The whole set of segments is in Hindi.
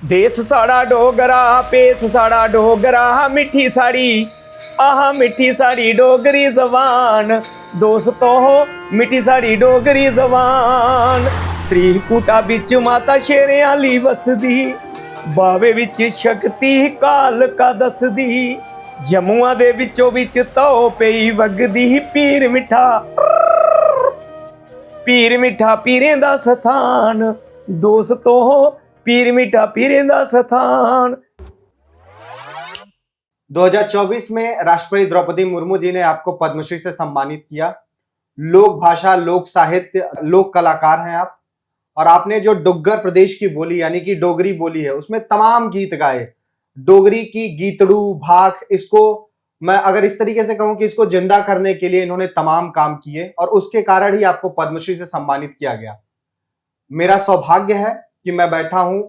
देश साड़ा डोगरा पेश साड़ा डोगरा मिठी साड़ी आहा मिठी साड़ी डोगरी जबान दोस्तों हो मिठी साड़ी डोगरी जबान त्रिकुटा बिच माता शेरे आली बसदी बावे बिच शक्ति काल का दसदी जमुआ दे बिचों बिच तो पई वगदी पीर मिठा पीरें दा स्थान दोस्तों हो पीर मिठा पीरें दा स्थान। 2024 में राष्ट्रपति द्रौपदी मुर्मू जी ने आपको पद्मश्री से सम्मानित किया। लोक भाषा, लोक साहित्य, लोक कलाकार हैं आप, और आपने जो डुग्गर प्रदेश की बोली यानी कि डोगरी बोली है उसमें तमाम गीत गाए। डोगरी की गीतड़ू भाख, इसको मैं अगर इस तरीके से कहूं कि इसको जिंदा करने के लिए इन्होंने तमाम काम किए और उसके कारण ही आपको पद्मश्री से सम्मानित किया गया। मेरा सौभाग्य है कि मैं बैठा हूं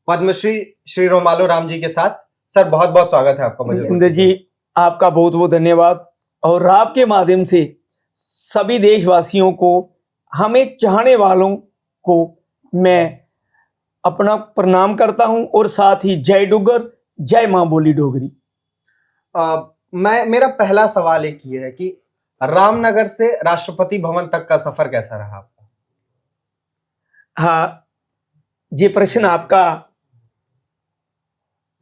पद्मश्री श्री रोमालो राम जी के साथ। सर, बहुत बहुत स्वागत है आपका। इंद्र जी, आपका बहुत बहुत धन्यवाद। और आपके माध्यम से सभी देशवासियों को, हमें चाहने वालों को मैं अपना प्रणाम करता हूं और साथ ही जय डुग्गर, जय मां बोली डोगरी। मेरा पहला सवाल एक ये है कि रामनगर से राष्ट्रपति भवन तक का सफर कैसा रहा आपका? हाँ, ये प्रश्न आपका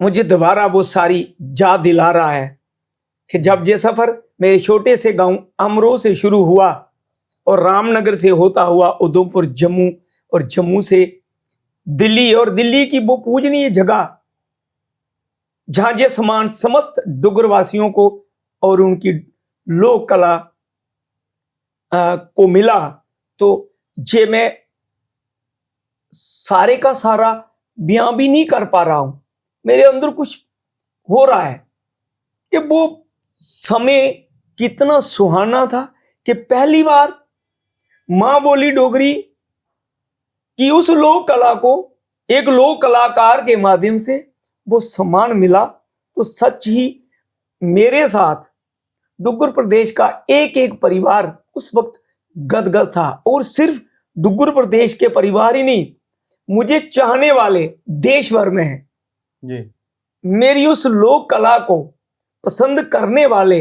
मुझे दोबारा वो सारी याद दिला रहा है कि जब ये सफर मेरे छोटे से गांव अमरो से शुरू हुआ और रामनगर से होता हुआ उधमपुर, जम्मू, और जम्मू से दिल्ली, और दिल्ली की वो पूजनीय जगह जहां ये सम्मान समस्त डुग्गर वासियों को और उनकी लोक कला को मिला, तो ये मैं सारे का सारा बयां भी नहीं कर पा रहा हूं। मेरे अंदर कुछ हो रहा है कि वो समय कितना सुहाना था कि पहली बार मां बोली डोगरी की उस लोक कला को एक लोक कलाकार के माध्यम से वो सम्मान मिला। तो सच ही मेरे साथ डुग्गर प्रदेश का एक एक परिवार उस वक्त गदगद था, और सिर्फ डुग्गर प्रदेश के परिवार ही नहीं, मुझे चाहने वाले देश भर में हैं जी। मेरी उस लोक कला को पसंद करने वाले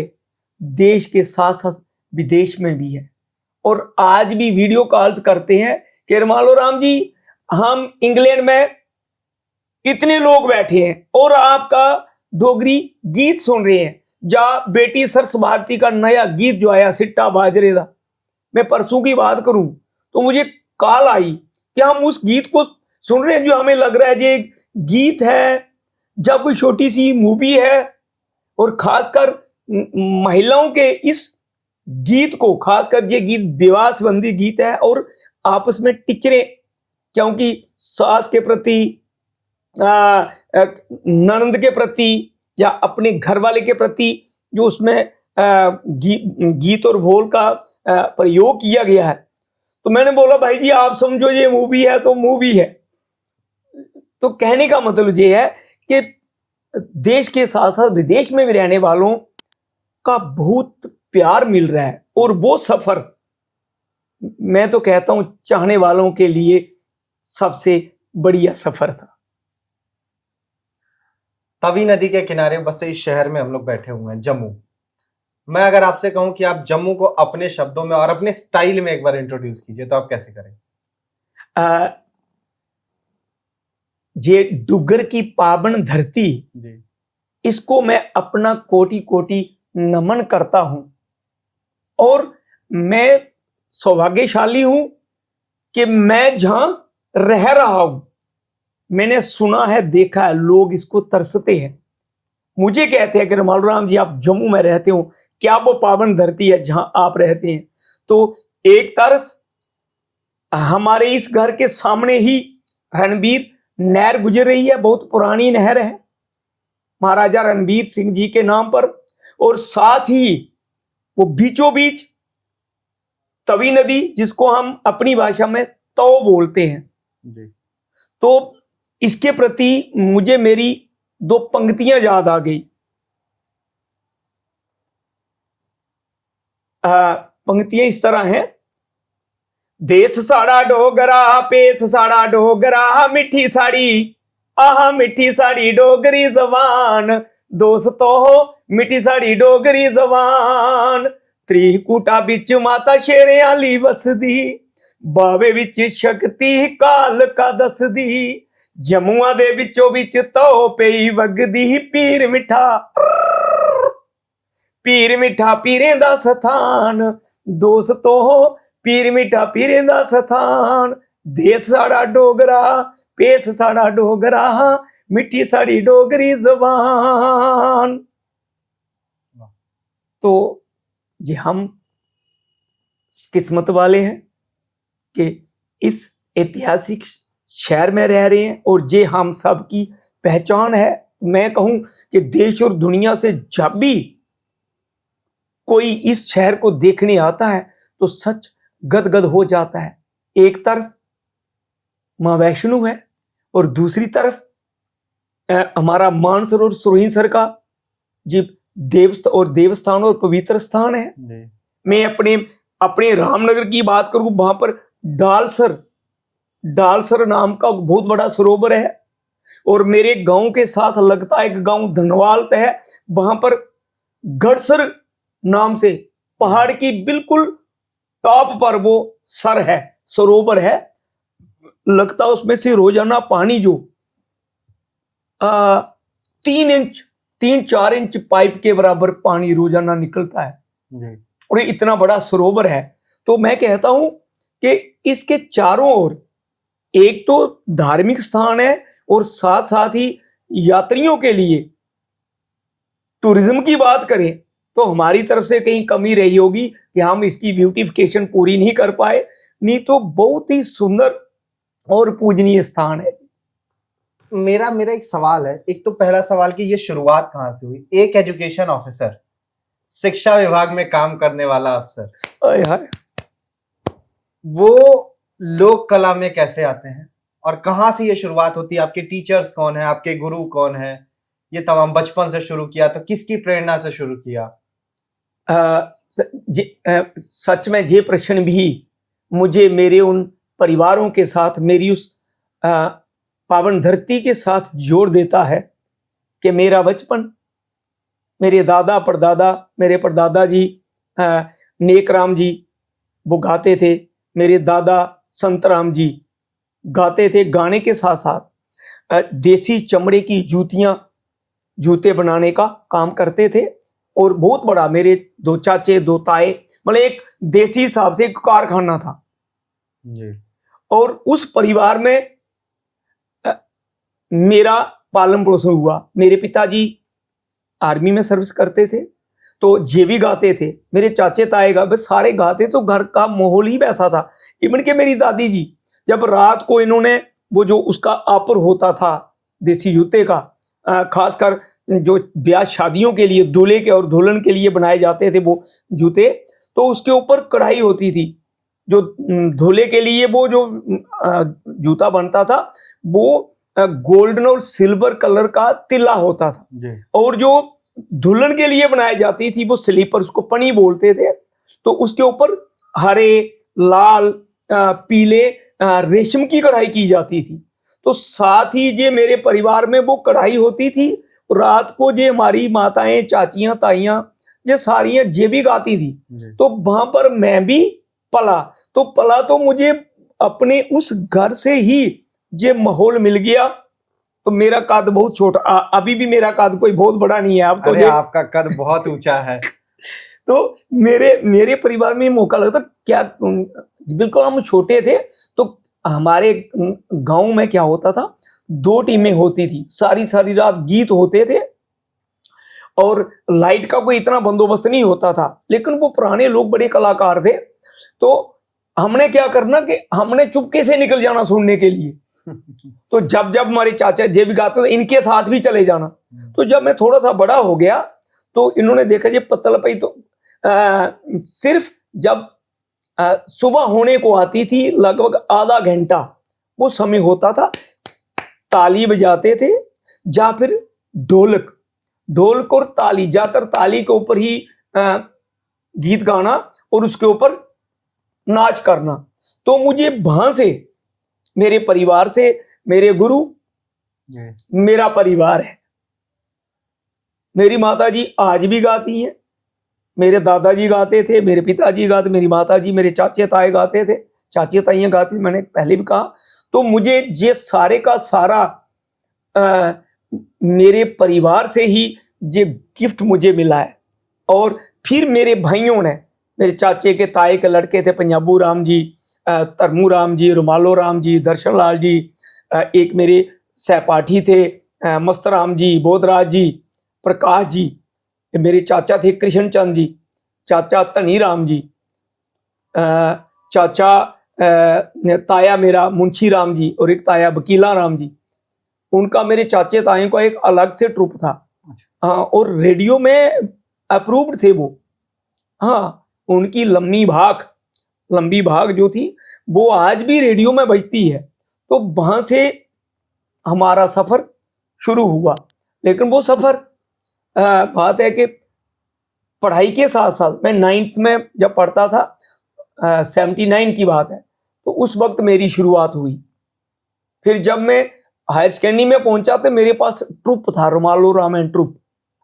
देश के साथ साथ विदेश में भी है, और आज भी वीडियो कॉल्स करते हैं कि रोमालो राम जी, हम इंग्लैंड में इतने लोग बैठे हैं और आपका डोगरी गीत सुन रहे हैं। जा बेटी सरस भारती का नया गीत जो आया सिट्टा बाजरे दा, मैं परसों की बात करूं तो मुझे कॉल आई कि हम उस गीत को सुन रहे हैं जो हमें लग रहा है ये गीत है या कोई छोटी सी मूवी है, और खासकर महिलाओं के इस गीत को, खासकर ये गीत विवाह संबंधी गीत है, और आपस में टिचरें, क्योंकि सास के प्रति, ननद के प्रति या अपने घर वाले के प्रति जो उसमें गीत और बोल का प्रयोग किया गया है, तो मैंने बोला भाई जी आप समझो ये मूवी है तो मूवी है। तो कहने का मतलब ये है कि देश के साथ साथ विदेश में भी रहने वालों का बहुत प्यार मिल रहा है, और वो सफर मैं तो कहता हूं चाहने वालों के लिए सबसे बढ़िया सफर था। तवी नदी के किनारे बसे इस शहर में हम लोग बैठे हुए हैं, जम्मू। मैं अगर आपसे कहूं कि आप जम्मू को अपने शब्दों में और अपने स्टाइल में एक बार इंट्रोड्यूस कीजिए, तो आप कैसे करें? ये डुग्गर की पावन धरती जी, इसको मैं अपना कोटि कोटि नमन करता हूं, और मैं सौभाग्यशाली हूं कि मैं जहां रह रहा हूं, मैंने सुना है, देखा है, लोग इसको तरसते हैं। मुझे कहते हैं कि रोमालो राम जी आप जम्मू में रहते हो, क्या वो पावन धरती है जहां आप रहते हैं? तो एक तरफ हमारे इस घर के सामने ही रणबीर नहर गुजर रही है, बहुत पुरानी नहर है महाराजा रणबीर सिंह जी के नाम पर, और साथ ही वो बीचों बीच तवी नदी, जिसको हम अपनी भाषा में तौ बोलते हैं जी। तो इसके प्रति मुझे मेरी दो पंक्तियां याद आ गई। पंक्तियां इस तरह हैं, देश साड़ा डोगरा पेश साड़ा डोगरा मिठी साड़ी आहा मिठी साड़ी डोगरी जबान, दोस्तों मिठी साड़ी डोगरी जबान। त्रिकुटा बिच माता शेरे आली बसदी, बावे विच शक्ति काल का दसदी, जमुआ दे विचों विच तो पई वगदी, पीर मिठा पीरें दा स्थान, दोस्तों पीर मिठा पीरें दा स्थान। देश साड़ा डोगरा, पेश साड़ा डोगरा, मिठी साड़ी डोगरी जबान। तो जी हम किस्मत वाले हैं कि इस ऐतिहासिक शहर में रह रहे हैं और ये हम सब की पहचान है। मैं कहूं कि देश और दुनिया से जब भी कोई इस शहर को देखने आता है तो सच गदगद हो जाता है। एक तरफ मां वैष्णो है और दूसरी तरफ हमारा मानसरोवर सुरहिंसर का जी देवस्थान और पवित्र स्थान है। मैं अपने रामनगर की बात करूं, वहां पर डालसर नाम का बहुत बड़ा सरोवर है और मेरे गांव के साथ लगता है एक गांव धनवाल है, वहां पर गढ़सर नाम से पहाड़ की बिल्कुल टॉप पर वो सरोवर है। लगता उसमें से रोजाना पानी जो 3-4 इंच पाइप के बराबर पानी रोजाना निकलता है और ये इतना बड़ा सरोवर है। तो मैं कहता हूं कि इसके चारों ओर एक तो धार्मिक स्थान है और साथ साथ ही यात्रियों के लिए टूरिज्म की बात करें तो हमारी तरफ से कहीं कमी रही होगी कि हम इसकी ब्यूटिफिकेशन पूरी नहीं कर पाए, नहीं तो बहुत ही सुंदर और पूजनीय स्थान है। मेरा एक सवाल है। एक तो पहला सवाल कि ये शुरुआत कहाँ से हुई? एक एजुकेशन ऑफिसर, शिक्षा विभाग में काम करने वाला अफसर, वो लोक कला में कैसे आते हैं और कहाँ से ये शुरुआत होती है? आपके टीचर्स कौन है, आपके गुरु कौन है? ये तमाम बचपन से शुरू किया तो किसकी प्रेरणा से शुरू किया? सच में ये प्रश्न भी मुझे मेरे उन परिवारों के साथ, मेरी उस पावन धरती के साथ जोड़ देता है कि मेरा बचपन, मेरे दादा परदादा, मेरे परदादा जी नेकराम जी वो गाते थे, मेरे दादा संतराम जी गाते थे। गाने के साथ साथ देसी चमड़े की जूते बनाने का काम करते थे और बहुत बड़ा, मेरे 2 चाचे 2 ताए, मतलब एक देसी हिसाब से एक कारखाना था जी। और उस परिवार में मेरा पालन पोषण हुआ। मेरे पिताजी आर्मी में सर्विस करते थे तो ये भी गाते थे, मेरे चाचे ताए बस सारे गाते, तो घर का माहौल ही वैसा था। इवन के मेरी दादी जी जब रात को इन्होंने वो जो उसका आपर होता था देसी जूते का, खासकर जो ब्याह शादियों के लिए दूल्हे के और दुल्हन के लिए बनाए जाते थे वो जूते, तो उसके ऊपर कढ़ाई होती थी। जो दूल्हे के लिए वो जो जूता बनता था वो गोल्डन और सिल्वर कलर का तिल्ला होता था और जो दुल्हन के लिए बनाई जाती थी वो स्लीपर, उसको पनी बोलते थे। तो उसके ऊपर हरे, लाल, पीले रेशम की कढ़ाई की जाती थी। तो साथ ही जे मेरे परिवार में वो कढ़ाई होती थी। रात को जे हमारी माताएं, चाचियां, ताइयां जे सारियां जे भी गाती थी, तो वहां पर मैं भी पला तो मुझे अपने उस घर से ही जे माहौल मिल गया। तो मेरा कद बहुत छोटा, अभी भी मेरा कद कोई बहुत बड़ा नहीं है। आप तो आपका कद बहुत ऊंचा है। तो मेरे परिवार में मौका लगता क्या, बिल्कुल हम छोटे थे तो हमारे गांव में क्या होता था, 2 टीमें होती थी, सारी रात गीत होते थे और लाइट का कोई इतना बंदोबस्त नहीं होता था। लेकिन वो पुराने लोग बड़े कलाकार थे, तो हमने क्या करना कि हमने चुपके से निकल जाना सुनने के लिए। तो जब हमारे चाचा जे भी गाते थे इनके साथ भी चले जाना। तो जब मैं थोड़ा सा बड़ा हो गया तो इन्होंने देखा ये पत्तल पई, तो सिर्फ जब सुबह होने को आती थी लगभग आधा घंटा वो समय होता था, ताली बजाते थे या फिर ढोलक और ताली, ज्यादातर ताली के ऊपर ही गीत गाना और उसके ऊपर नाच करना। तो मुझे वहां से, मेरे परिवार से, मेरे गुरु मेरा परिवार है। मेरी माताजी आज भी गाती हैं, मेरे दादाजी गाते थे, मेरे पिताजी गाते, मेरी माताजी, मेरे चाचे ताए गाते थे, चाची ताइयाँ गाती थी, मैंने पहले भी कहा। तो मुझे ये सारे का सारा मेरे परिवार से ही ये गिफ्ट मुझे मिला है। और फिर मेरे भाइयों ने, मेरे चाचे के ताए के लड़के थे, पंजाबू राम जी, तरमू राम जी, रुमालो राम जी, दर्शन लाल जी, एक मेरे सहपाठी थे मस्त राम जी, बोधराज जी, प्रकाश जी, मेरे चाचा थे कृष्ण चंद जी, चाचा धनी राम जी, चाचा ताया मेरा मुंशी राम जी, और एक ताया वकीला राम जी। उनका, मेरे चाचे ताए का एक अलग से ट्रुप था। हाँ, और रेडियो में अप्रूव्ड थे वो। हाँ, उनकी लंबी भाग जो थी वो आज भी रेडियो में बजती है। तो वहां से हमारा सफर शुरू हुआ। लेकिन वो सफर, बात है कि पढ़ाई के साथ साथ मैं 9th में जब पढ़ता था, 79 की बात है, तो उस वक्त मेरी शुरुआत हुई। फिर जब मैं हायर सेकेंडरी में पहुंचा तो मेरे पास ट्रुप था, रुमालो राम एंड ट्रुप।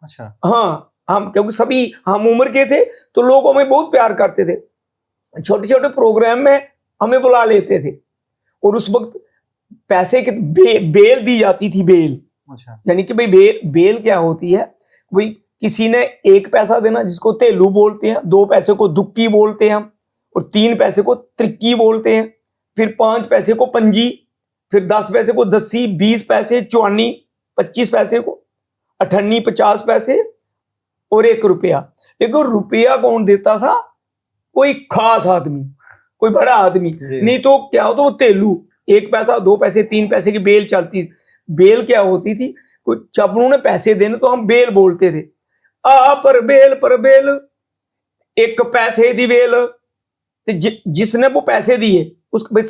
अच्छा। हाँ, हम क्योंकि सभी हम उम्र के थे तो लोग हमें बहुत प्यार करते थे। छोटे छोटे प्रोग्राम में हमें बुला लेते थे। और उस वक्त पैसे की बेल दी जाती थी, बेल। अच्छा। यानी कि भाई बेल क्या होती है, भाई किसी ने 1 पैसा देना, जिसको तेलू बोलते हैं, 2 पैसे को दुक्की बोलते हैं हम, और 3 पैसे को त्रिक्की बोलते हैं, फिर 5 पैसे को पंजी, फिर 10 पैसे को दस्सी, 20 पैसे चौनी, 25 पैसे को अठन्नी, 50 पैसे और 1 रुपया। लेकिन रुपया कौन देता था? कोई खास आदमी, कोई बड़ा आदमी। नहीं तो क्या होता, वो तेलू 1 पैसा, 2 पैसे, 3 पैसे की बेल चलती। बेल क्या होती थी, कोई जब उन्होंने पैसे देने तो हम बेल बोलते थे। पर बेल 1 पैसे दी बेल। तो जिसने वो पैसे दिए उसको भाई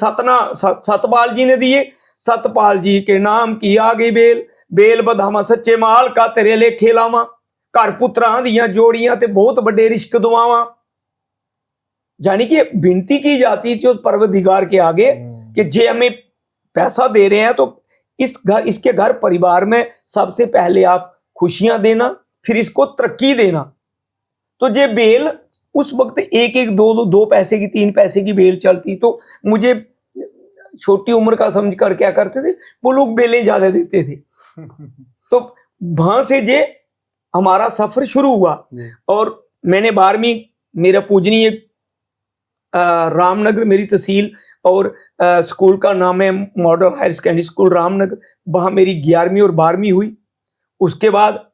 सतपाल जी ने दिए, सतपाल जी के नाम की आ गई बेल बधामा सच्चे माल का तेरे लेखे लावा, घर पुत्रां दियां जोड़ियां ते बहुत बड़े रिश्क दुआवा। यानी कि विनती की जाती थी उस परवरदिगार के आगे कि जे हमें पैसा दे रहे हैं तो इसके घर परिवार में सबसे पहले आप खुशियां देना, फिर इसको तरक्की देना। तो जे बेल उस वक्त 1 2 पैसे की, 3 पैसे की बेल चलती। तो मुझे छोटी उम्र का समझ कर क्या करते थे, वो लोग बेलें ज्यादा देते थे। तो वहां से जे हमारा सफर शुरू हुआ। और मैंने 12वीं, मेरा पूजनीय रामनगर मेरी तहसील, और स्कूल का नाम है model higher secondary school Ramnagar, वहां मेरी 11वीं और 12वीं हुई। उसके बाद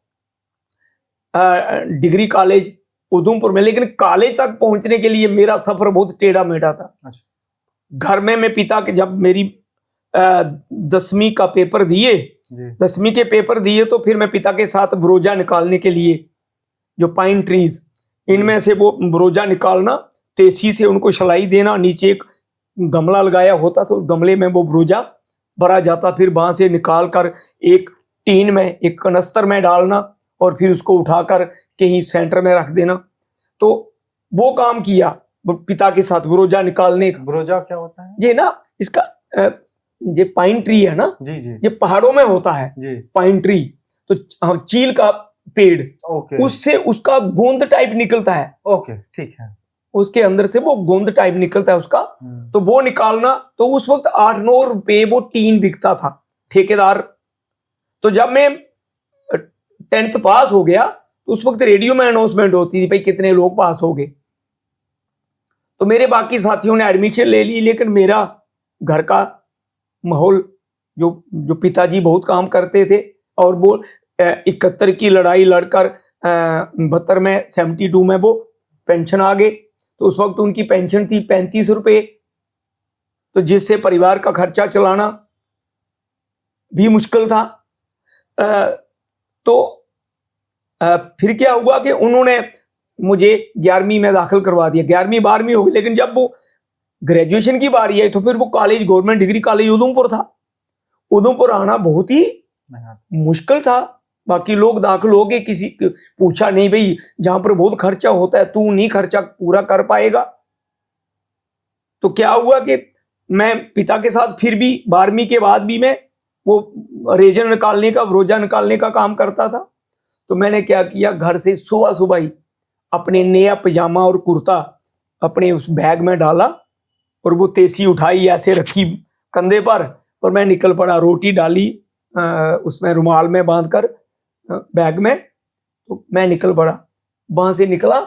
डिग्री कॉलेज उधमपुर में। लेकिन कॉलेज तक पहुंचने के लिए मेरा सफर बहुत टेढ़ा मेढ़ा था। अच्छा। घर में मैं पिता के, जब मेरी 10वीं का पेपर दिए, 10वीं के पेपर दिए, तो फिर मैं पिता के साथ ब्रोजा निकालने के लिए, जो पाइन ट्रीज, इनमें से वो ब्रोजा निकालना, तेजी से उनको सिलाई देना, नीचे एक गमला लगाया होता था, उस गमले में वो ब्रोजा भरा जाता, फिर वहां से निकाल कर एक टीन में, एक कनस्तर में डालना, और फिर उसको उठाकर कहीं सेंटर में रख देना। तो वो काम किया पिता के साथ, ब्रोजा निकालने का। ब्रोजा क्या होता है? ये ना, इसका ये पाइन ट्री है ना, जी जी, ये पहाड़ों में होता है जी, पाइन ट्री। तो चील का पेड़, ओके, उससे उसका गोंद टाइप निकलता है। ओके, ठीक है। उसके अंदर से वो गोंद टाइप निकलता है उसका, तो वो निकालना। तो उस वक्त 8-9 रुपए वो टीन बिकता था, ठेकेदार। तो जब मैं 10th पास हो गया तो उस वक्त रेडियो में अनाउंसमेंट होती थी, भाई कितने लोग पास हो गए। तो मेरे बाकी साथियों ने एडमिशन ले ली, लेकिन मेरा घर का माहौल, जो पिताजी बहुत काम करते थे, और वो 71 की लड़ाई लड़कर 72 में 72 में वो पेंशन आ गए। तो उस वक्त उनकी पेंशन थी 35 रुपए, तो जिससे परिवार का खर्चा चलाना भी मुश्किल था। तो फिर क्या हुआ कि उन्होंने मुझे 11वीं में दाखिल करवा दिया। 11वीं 12वीं हो गई, लेकिन जब वो ग्रेजुएशन की बारी आई तो फिर वो college, government degree college Udhampur था। उधमपुर आना बहुत ही मुश्किल था। बाकी लोग दाखिल हो गए, किसी पूछा नहीं, भाई जहां पर बहुत खर्चा होता है तू नहीं खर्चा पूरा कर पाएगा। तो क्या हुआ कि मैं पिता के साथ फिर भी 12वीं के बाद भी मैं वो रेजन निकालने का, रोजा निकालने का काम करता था। तो मैंने क्या किया, घर से सुबह सुबह ही अपने नया पजामा और कुर्ता अपने उस बैग में डाला और वो तेसी उठाई, ऐसे रखी कंधे पर, और मैं निकल पड़ा। रोटी डाली उसमें रुमाल में बांध कर बैग में, तो मैं निकल पड़ा। वहां से निकला,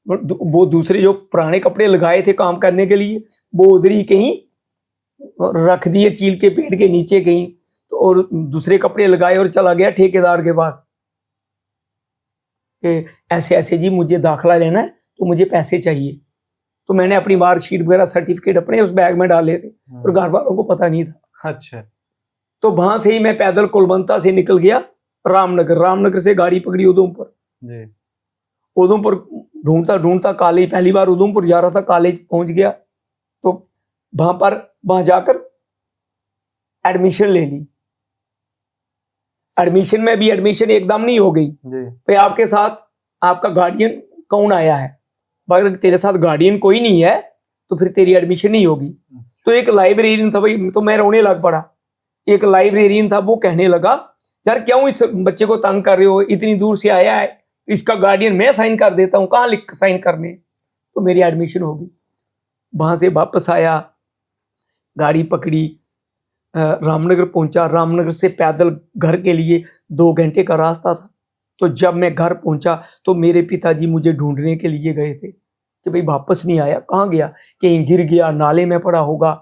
वो दूसरे जो पुराने कपड़े लगाए थे काम करने के लिए, वो उधर ही कहीं रख दिए, चील के पेड़ के नीचे कहीं। तो और दूसरे कपड़े लगाए और चला गया ठेकेदार के पास कि ऐसे ऐसे जी मुझे दाखला लेना है, तो मुझे पैसे चाहिए। तो मैंने अपनी मार्कशीट वगैरह सर्टिफिकेट अपने उस बैग में डाले थे और घर वालों को पता नहीं था। अच्छा। तो वहां से ही मैं पैदल कुलवंता से निकल गया रामनगर। रामनगर से गाड़ी पकड़ी उधमपुर। उधमपुर ढूंढता ढूंढता कॉलेज, पहली बार उधमपुर जा रहा था, कॉलेज पहुंच गया। तो वहां जाकर एडमिशन ले ली। एडमिशन में भी एडमिशन एकदम नहीं हो गई भाई, आपके साथ आपका गार्डियन कौन आया है, अगर तेरे साथ गार्डियन कोई नहीं है तो फिर तेरी एडमिशन नहीं होगी। तो एक लाइब्रेरियन था भाई, तो मैं रोने लग पड़ा। एक लाइब्रेरियन था, वो कहने लगा यार क्यों इस बच्चे को तंग कर रहे हो, इतनी दूर से आया है, इसका गार्डियन मैं साइन कर देता हूँ, कहाँ लिख साइन करने। तो मेरी एडमिशन हो गई। वहां से वापस आया, गाड़ी पकड़ी, रामनगर पहुंचा। रामनगर से पैदल घर के लिए 2 घंटे का रास्ता था। तो जब मैं घर पहुंचा तो मेरे पिताजी मुझे ढूंढने के लिए गए थे कि भाई वापस नहीं आया, कहाँ गया, कहीं गिर गया, नाले में पड़ा होगा।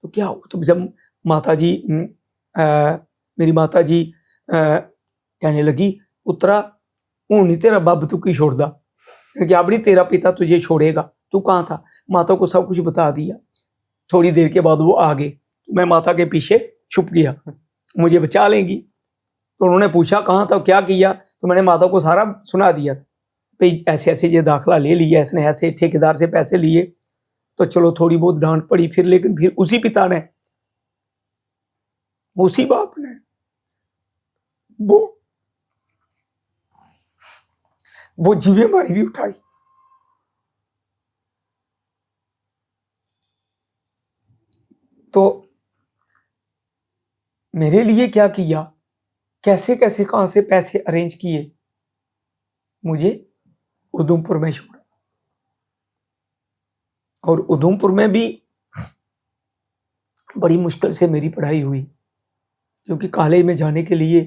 तो क्या हो, तो जब माताजी मेरी माताजी कहने लगी पुत्रा हूं नहीं तेरा बाप तू की छोड़दा, क्योंकि अब नहीं तेरा पिता तुझे छोड़ेगा, तू कहाँ था। माता को सब कुछ बता दिया। थोड़ी देर के बाद वो आ गए, मैं माता के पीछे छुप गया, मुझे बचा लेंगी। तो उन्होंने पूछा कहाँ था, क्या किया, तो मैंने माता को सारा सुना दिया। भाई ऐसे ऐसे ये दाखला ले लिया इसने, ऐसे ठेकेदार से पैसे लिए। तो चलो थोड़ी बहुत डांट पड़ी फिर, लेकिन फिर उसी पिता ने, उसी बाप ने वो जिम्मेदारी भी उठाई। तो मेरे लिए क्या किया, कैसे कैसे कहां से पैसे अरेंज किए, मुझे उधमपुर में छोड़ा। और उधमपुर में भी बड़ी मुश्किल से मेरी पढ़ाई हुई, क्योंकि कॉलेज में जाने के लिए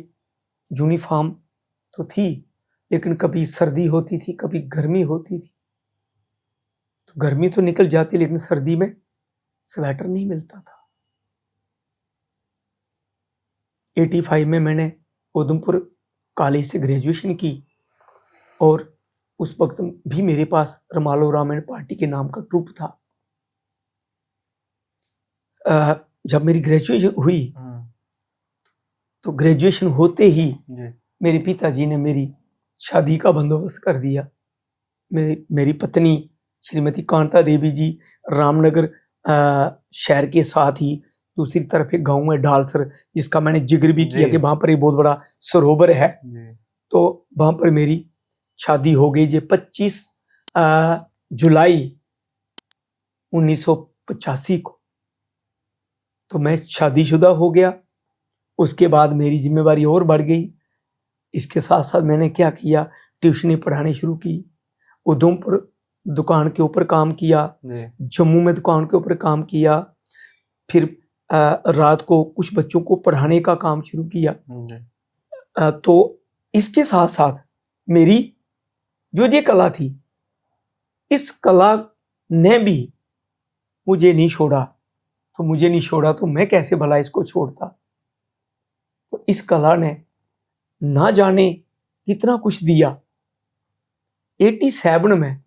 यूनिफॉर्म तो थी, लेकिन कभी सर्दी होती थी, कभी गर्मी होती थी। तो गर्मी तो निकल जाती, लेकिन सर्दी में स्वेटर नहीं मिलता था। 85 में मैंने उधमपुर कॉलेज से ग्रेजुएशन की, और उस वक्त भी मेरे पास रमालो रामायण पार्टी के नाम का ट्रुप था। जब मेरी ग्रेजुएशन हुई तो ग्रेजुएशन होते ही मेरे पिताजी ने मेरी शादी का बंदोबस्त कर दिया। मेरी पत्नी श्रीमती कांता देवी जी रामनगर शहर के साथ ही दूसरी तरफ एक गांव में डालसर, जिसका मैंने जिक्र भी किया कि वहां पर एक बहुत बड़ा सरोवर है, तो वहां पर मेरी शादी हो गई जी 25 जुलाई 1985 को। तो मैं शादीशुदा हो गया। उसके बाद मेरी जिम्मेवारी और बढ़ गई। इसके साथ साथ मैंने क्या किया, ट्यूशनें पढ़ानी शुरू की। उधमपुर दुकान के ऊपर काम किया, जम्मू में दुकान के ऊपर काम किया, फिर रात को कुछ बच्चों को पढ़ाने का काम शुरू किया। तो इसके साथ साथ मेरी जो ये कला थी, इस कला ने भी मुझे नहीं छोड़ा। तो मुझे नहीं छोड़ा तो मैं कैसे भला इसको छोड़ता। तो इस कला ने ना जाने कितना कुछ दिया। 87 में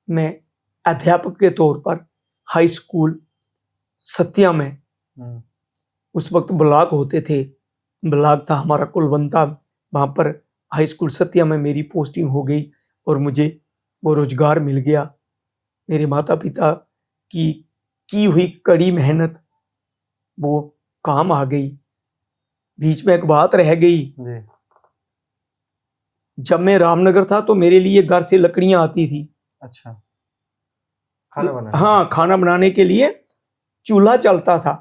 मैं अध्यापक के तौर पर हाई स्कूल सत्या में, उस वक्त ब्लॉक होते थे, ब्लॉक था हमारा कुलवंता, वहां पर हाई स्कूल सत्या में मेरी पोस्टिंग हो गई और मुझे वो रोजगार मिल गया। मेरे माता पिता की हुई कड़ी मेहनत वो काम आ गई। बीच में एक बात रह गई, जब मैं रामनगर था तो मेरे लिए घर से लकड़ियां आती थी। अच्छा, खाना बनाने? हाँ, खाना बनाने के लिए चूल्हा चलता था।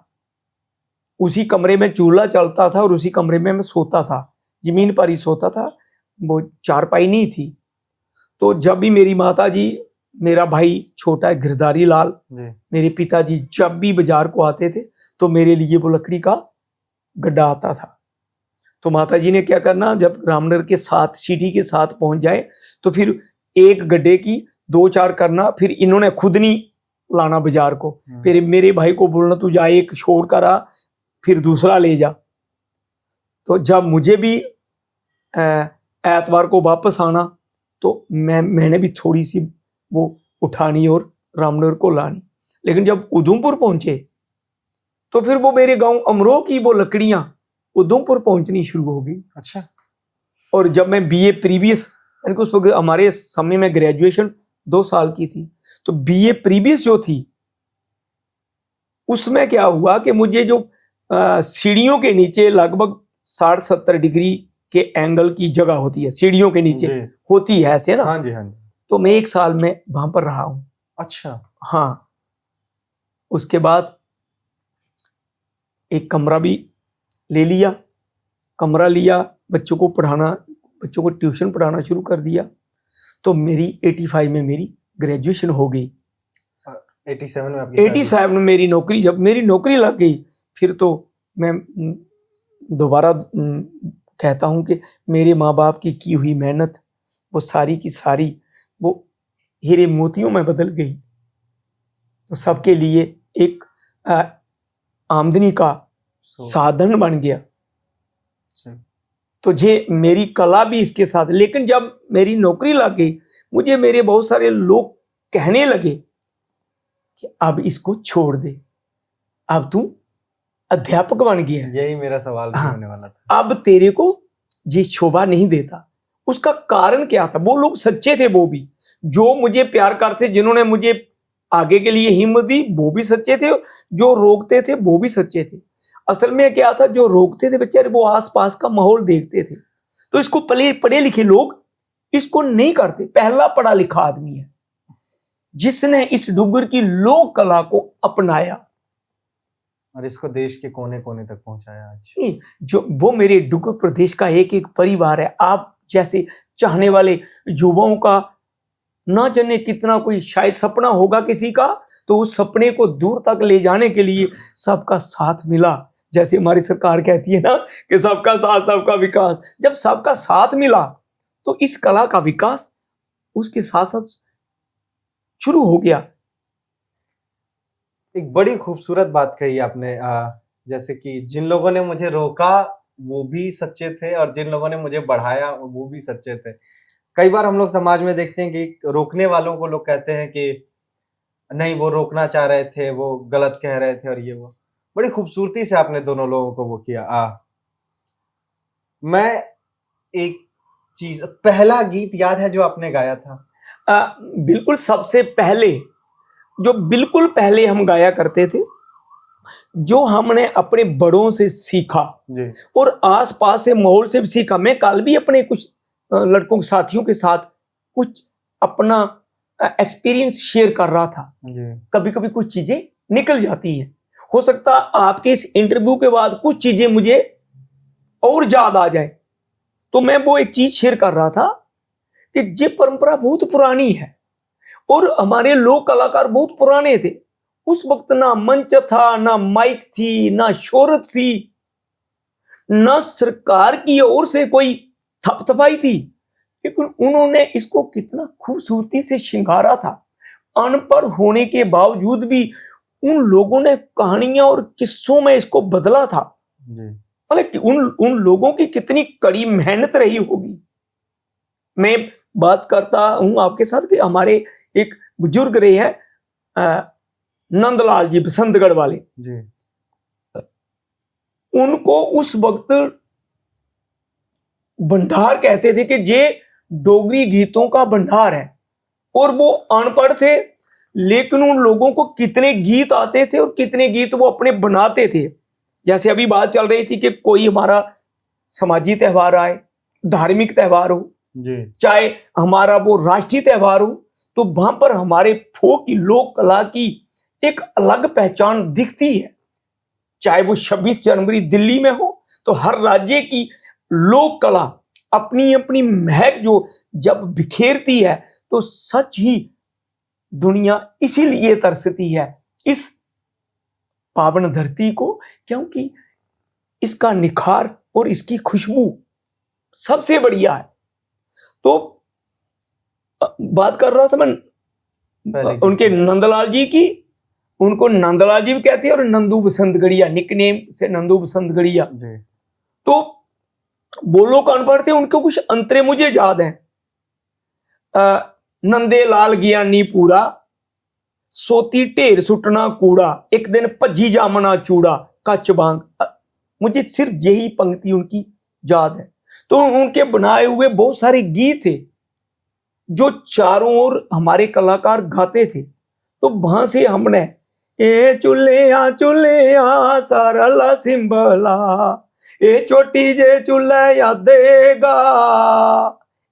उसी कमरे में चूल्हा चलता था और उसी कमरे में मैं सोता था, जमीन पर ही सोता था, वो चारपाई नहीं थी। तो जब भी मेरी माता जी, मेरा भाई छोटा है गिरधारी लाल, मेरे पिताजी जब भी बाजार को आते थे तो मेरे लिए वो लकड़ी का गड्ढा आता था। तो माता जी ने क्या करना, जब रामनगर के 7 सिटी के 7 पहुंच जाए तो फिर एक गड्ढे की 2-4 करना, फिर इन्होंने खुद नहीं लाना बाजार को, फिर मेरे भाई को बोलना तू जा एक छोड़ कर आ, फिर दूसरा ले जा। तो जब मुझे भी एतवार को वापस आना तो मैंने भी थोड़ी सी वो उठानी और रामनगर को लानी। लेकिन जब उधमपुर पहुंचे तो फिर वो मेरे गांव अमरोह की वो लकड़ियां उधमपुर पहुंचनी शुरू हो गई। अच्छा। और जब मैं बीए प्रीवियस, यानी कि उस वक्त हमारे समय में ग्रेजुएशन 2 साल की थी, तो बीए प्रीवियस जो थी उसमें क्या हुआ कि मुझे जो सीढ़ियों के नीचे लगभग 60-70 डिग्री के एंगल की जगह होती है, सीढ़ियों के नीचे होती है ऐसे ना। हाँ जी, हाँ जी। तो मैं 1 साल में वहां पर रहा हूं। अच्छा। हाँ, उसके बाद एक कमरा भी ले लिया, कमरा लिया, बच्चों को पढ़ाना, बच्चों को ट्यूशन पढ़ाना शुरू कर दिया। तो मेरी 85 में मेरी ग्रेजुएशन हो गई। 87 में आपकी 87 में मेरी नौकरी, जब मेरी नौकरी लग गई फिर तो मैं दोबारा कहता हूं कि मेरे माँ बाप की हुई मेहनत वो सारी की सारी वो हीरे मोतियों में बदल गई। तो सबके लिए एक आमदनी का साधन बन गया। तो ये मेरी कला भी इसके साथ। लेकिन जब मेरी नौकरी लग गई, मुझे मेरे बहुत सारे लोग कहने लगे कि अब इसको छोड़ दे, अब तू अध्यापक बन गया। यही मेरा सवाल भी होने वाला था। अब तेरे को ये शोभा नहीं देता। उसका कारण क्या था? वो लोग सच्चे थे, वो भी जो मुझे प्यार करते, जिन्होंने मुझे आगे के लिए हिम्मत दी, वो भी सच्चे थे, जो रोकते थे वो भी सच्चे थे। असल में क्या था, जो रोकते थे बेचारे वो आसपास का माहौल देखते थे। तो इसको पढ़े लिखे लोग इसको नहीं करते। पहला पढ़ा लिखा आदमी है जिसने इस डुग्गर की लोक कला को अपनाया और इसको देश के कोने कोने तक पहुंचाया। आज नहीं, जो वो मेरे डुग्गर प्रदेश का एक एक परिवार है। आप जैसे चाहने वाले युवाओं का ना जाने कितना कोई शायद सपना होगा किसी का, तो उस सपने को दूर तक ले जाने के लिए सबका साथ मिला। जैसे हमारी सरकार कहती है ना कि सबका साथ सबका विकास। जब सबका साथ मिला तो इस कला का विकास उसके साथ साथ शुरू हो गया। एक बड़ी खूबसूरत बात कही आपने, जैसे कि जिन लोगों ने मुझे रोका वो भी सच्चे थे और जिन लोगों ने मुझे बढ़ाया वो भी सच्चे थे। कई बार हम लोग समाज में देखते हैं कि रोकने वालों को लोग कहते हैं कि नहीं वो रोकना चाह रहे थे, वो गलत कह रहे थे और ये वो। बड़ी खूबसूरती से आपने दोनों लोगों को वो किया। मैं एक चीज, पहला गीत याद है जो आपने गाया था? बिल्कुल, सबसे पहले जो बिल्कुल पहले हम गाया करते थे, जो हमने अपने बड़ों से सीखा जी। और आसपास से माहौल से भी सीखा। मैं कल भी अपने कुछ लड़कों के साथियों के साथ कुछ अपना एक्सपीरियंस शेयर कर रहा था। कभी कभी कुछ चीजें निकल जाती हैं। हो सकता आपके इस इंटरव्यू के बाद कुछ चीजें मुझे और याद आ जाए। तो मैं वो एक चीज शेयर कर रहा था कि ये परंपरा बहुत पुरानी है और हमारे लोक कलाकार बहुत पुराने थे। उस वक्त ना मंच था, ना माइक थी, ना शोहरत थी, ना सरकार की ओर से कोई थपथपाई थी, लेकिन उन्होंने इसको कितना खूबसूरती से श्रृंगारा था। अनपढ़ होने के बावजूद भी उन लोगों ने कहानियां और किस्सों में इसको बदला था। मतलब उन लोगों की कितनी कड़ी मेहनत रही होगी। मैं बात करता हूं आपके साथ कि हमारे एक बुजुर्ग रहे हैं नंदलाल जी बसंतगढ़ वाले जी। उनको उस वक्त भंडार कहते थे कि ये डोगरी गीतों का भंडार है। और वो अनपढ़ थे, लेकिन उन लोगों को कितने गीत आते थे और कितने गीत वो अपने बनाते थे। जैसे अभी बात चल रही थी कि कोई हमारा समाजी त्यौहार आए, धार्मिक त्यौहार हो जी, चाहे हमारा वो राष्ट्रीय त्यौहार हो, तो वहां पर हमारे फोक की लोक कला की एक अलग पहचान दिखती है। चाहे वो 26 जनवरी दिल्ली में हो, तो हर राज्य की लोक कला अपनी अपनी महक जो जब बिखेरती है, तो सच ही दुनिया इसीलिए तरसती है इस पावन धरती को, क्योंकि इसका निखार और इसकी खुशबू सबसे बढ़िया है। तो बात कर रहा था मैं उनके नंदलाल जी की, उनको नंदलाल जी भी कहते हैं और नंदू बसंतगढ़िया, निकनेम से नंदू बसंतगढ़िया। तो वो लोग अनपढ़ थे, उनको कुछ अंतरे मुझे याद है। नंदे लाल ज्ञानी पूरा, सोती ढेर सुटना कूड़ा, एक दिन भज्जी जामना चूड़ा, कच बांग। मुझे सिर्फ यही पंक्ति उनकी याद है। तो उनके बनाए हुए बहुत सारे गीत थे जो चारों ओर हमारे कलाकार गाते थे। तो वहां से हमने ए चूल्हे सारला सिंबला, ए छोटी जे चूल्हा यादेगा,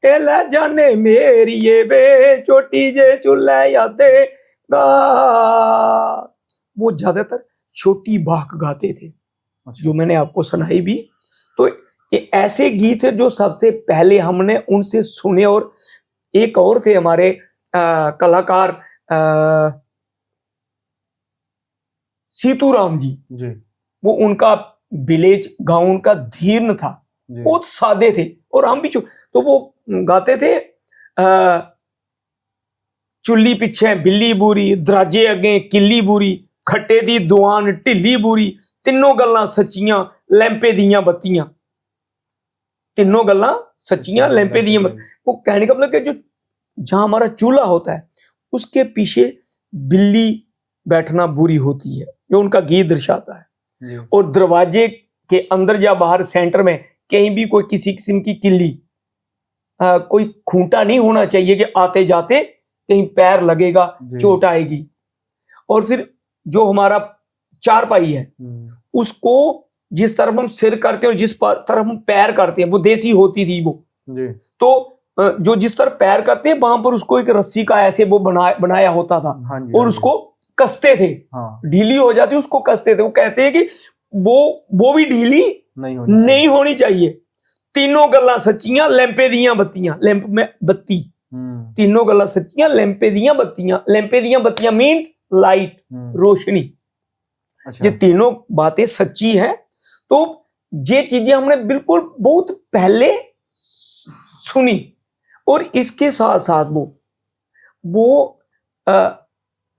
ए ले जाने मेरी ये बे छोटी जे चूल्हा यादेगा। वो ज्यादातर छोटी बाक गाते थे। अच्छा। जो मैंने आपको सुनाई भी। तो ये ऐसे गीत है जो सबसे पहले हमने उनसे सुने। और एक और थे हमारे कलाकार सीतूराम जी, वो उनका विलेज गांव उनका धीर्न था, बहुत सादे थे और हम भी तो वो गाते थे चुल्ली पिछे बिल्ली बूरी, दराजे अगे किल्ली बूरी, खट्टे दी दुआन ढिली बूरी, तीनों गल्लां सच्चियां लैंपे दियां बत्तियां। तीनों गल्लां सच्चियां लैंपे दियां बत्तियां। वो कहने का मतलब कि जो जहां हमारा चूल्हा होता है उसके पीछे बिल्ली बैठना बुरी होती है, जो उनका गीत दर्शाता है। और दरवाजे के अंदर या बाहर सेंटर में कहीं भी कोई किसी किस्म की किल्ली, कोई खूंटा नहीं होना चाहिए कि आते जाते कहीं पैर लगेगा, चोट आएगी। और फिर जो हमारा चारपाई है उसको जिस तरफ हम सिर करते हैं और जिस तरफ हम पैर करते हैं वो देसी होती थी वो। तो जो जिस तरफ पैर करते हैं वहां पर उसको एक रस्सी का ऐसे वो बनाया होता था। और उसको कसते थे। ढीली हो जाती उसको कसते थे। वो कहते हैं कि वो भी ढीली नहीं होनी चाहिए। तीनों गल्लां सच्चियां लैंपे दियां बत्तियां, लैंप में बत्ती, तीनों गल्लां सच्चियां लैंपे दियां बत्तियां। लैंपे दियां बत्तियां मीन्स लाइट, रोशनी। ये तीनों बातें सच्ची हैं। तो ये चीजें हमने बिल्कुल बहुत पहले सुनी। और इसके साथ साथ वो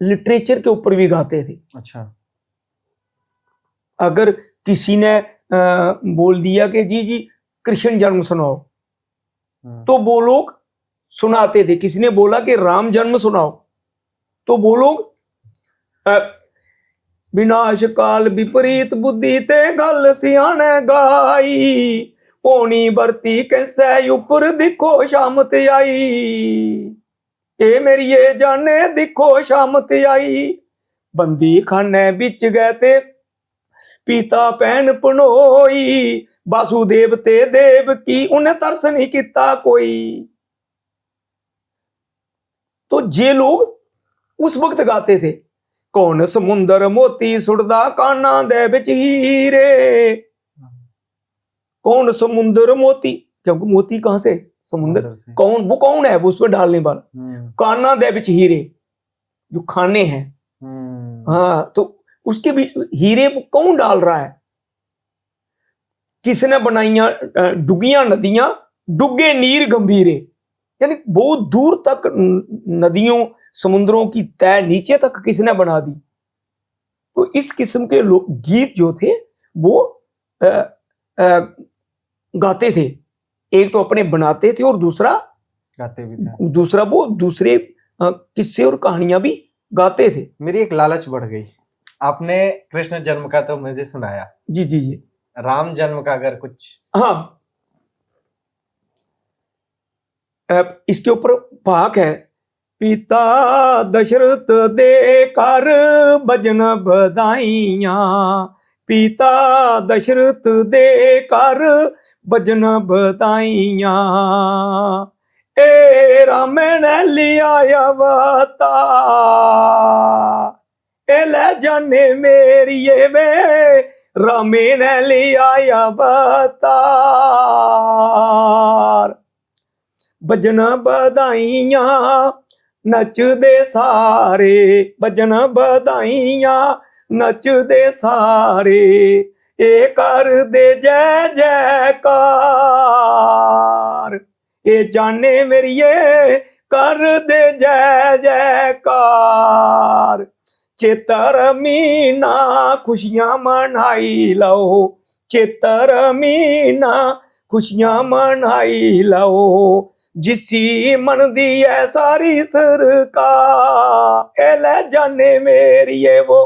लिटरेचर के ऊपर भी गाते थे। अच्छा। अगर किसी ने बोल दिया कि जी कृष्ण जन्म सुनाओ, तो वो लोग सुनाते थे। किसी ने बोला कि राम जन्म सुनाओ, तो वो लोग विनाश काल विपरीत बुद्धि ते गल सियाने गाई, पोनी बरती कैसे ऊपर दिखो शामत आई, ए मेरी ये जाने दिखो शामत आई। बंदी खाने बिच गए ते पिता भैन पनोई, वासुदेव ते देव की उन्हें तरस नहीं किता कोई। तो ये लोग उस वक्त गाते थे, कौन समुंदर मोती सुटदा काना दे विच हीरे, कौन समुंदर मोती, क्योंकि मोती कहां से, समुंदर से। कौन, वो कौन है वो उसमें डालने वाला। काना दे विच हीरे, जो खाने हैं। हाँ, तो उसके भी हीरे वो कौन डाल रहा है। किसने बनाइया डुगियां नदियां, डुगे नीर गंभीरे, यानी बहुत दूर तक नदियों समुद्रों की तय नीचे तक किसने बना दी। तो इस किस्म के गीत जो थे वो गाते थे। एक तो अपने बनाते थे और दूसरा गाते भी थे। दूसरा वो दूसरे किस्से और कहानियां भी गाते थे। मेरी एक लालच बढ़ गई, आपने कृष्ण जन्म का तो मुझे सुनाया, जी जी जी, राम जन्म का अगर कुछ। हाँ, इसके ऊपर भाग है, पिता दशरथ दे कर भजन बधाइयां, पिता दशरथ दे कर भजन बधाइयां, ए राम ने लिया अवतार, ए ले जाने मेरी ये वे रामे ने ले आया बतार। भजन बधाइयां नचदे सारे, भजन बधाइयां नचदे सारे, ए कर दे जय जयकार। ए जाने मेरिए कर दे जय जयकार। चेतर मीना खुशियां मनाई लो, चेतर मीना खुशियां मनाई लो, जिसी मन दी है सारी सरकार। ए ले जाने मेरी ये वो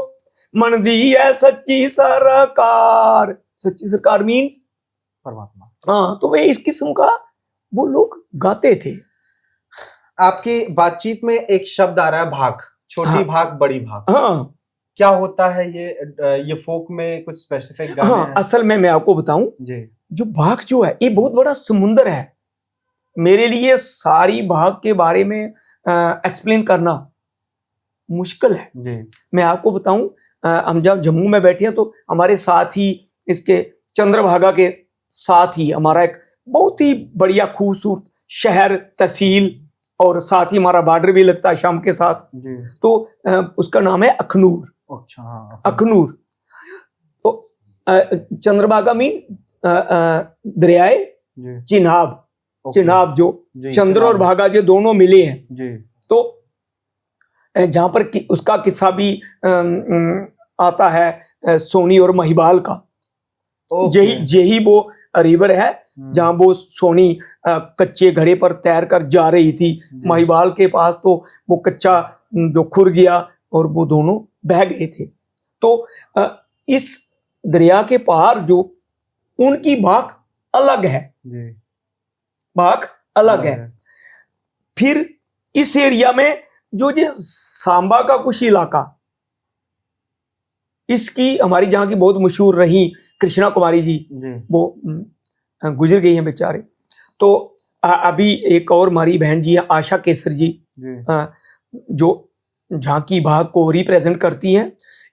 मन दी है सच्ची सरकार। सच्ची सरकार मीन्स परमात्मा। हाँ, तो वे इस किस्म का वो लोग गाते थे। आपकी बातचीत में एक शब्द आ रहा है भाग, छोटी हाँ, भाग बड़ी भाग। हाँ क्या होता है ये फोक में कुछ स्पेसिफिक गाने हाँ, हैं? असल में मैं आपको बताऊं, जी जो भाग जो है ये बहुत बड़ा समुंदर है। मेरे लिए सारी भाग के बारे में एक्सप्लेन करना मुश्किल है। जी मैं आपको बताऊं, हम जब जम्मू में बैठे हैं तो हमारे साथ ही इसके चंद्रभागा के साथ ही हमारा एक बहुत ही बढ़िया खूबसूरत शहर तहसील और साथ ही हमारा बॉर्डर भी लगता है शाम के साथ। जी। तो उसका नाम है अखनूर। अच्छा हाँ। अखनूर तो चंद्रभागा मीन दरियाए जी चिनाब। ओके। चिनाब जो जी, चंद्र और चिनाब। भागा जो दोनों मिले हैं, जी तो जहां पर उसका किस्सा भी आता है सोनी और महिबाल का। ओके। यही वो रिवर है जहां वो सोनी कच्चे घड़े पर तैर कर जा रही थी। जी। महिबाल के पास तो वो कच्चा जो खुर गया और वो दोनों बह गए थे। तो इस दरिया के पार जो उनकी भाग अलग है, जी भाग अलग है। फिर इस एरिया में जो ये सांबा का कुछ इलाका, इसकी हमारी जहाँ की बहुत मशहूर रही कृष्णा कुमारी जी, वो गुजर गई हैं बेचारे। तो अभी एक और हमारी बहन जी है आशा केसर जी, जो झांकी भाग को रिप्रेजेंट करती हैं।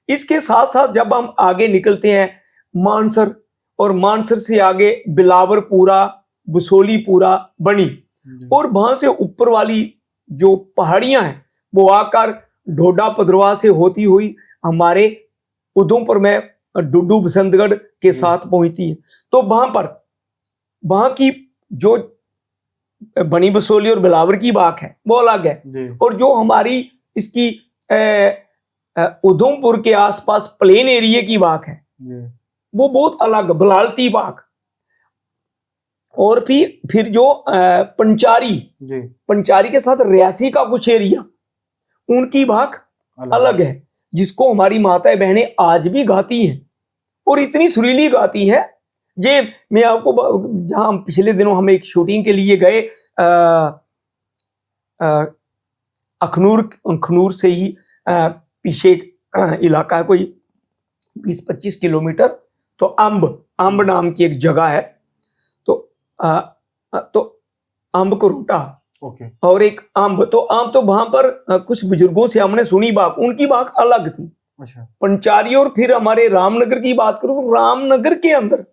इसके साथ साथ जब हम आगे निकलते हैं मानसर, और मानसर से आगे बिलावरपुरा, बसोलीपुरा, बनी, और वहां से ऊपर वाली जो पहाड़ियां हैं वो आकर ढोडा पधरवा से होती हुई हमारे उधमपुर में डुड्डू बसंतगढ़ के साथ पहुंचती है। तो वहां की जो बनी बसोली और बिलावर की बात है वो अलग है, और जो हमारी इसकी उधमपुर के आसपास प्लेन एरिया की बात है वो बहुत अलग, बलालती बाग। और फिर जो पंचारी के साथ रियासी का कुछ एरिया, उनकी भाग अलग है, जिसको हमारी माताएं बहनें आज भी गाती हैं, और इतनी सुरीली गाती है। जे मैं आपको, जहां पिछले दिनों हम एक शूटिंग के लिए गए अखनूर से ही पीछे इलाका है कोई 20-25 किलोमीटर, तो अंब नाम की एक जगह है। तो अंब करोटा, और एक अंब तो वहां पर कुछ बुजुर्गों से हमने सुनी बात, उनकी बात अलग थी। अच्छा। पंचारी और फिर हमारे रामनगर की बात करूं तो रामनगर के अंदर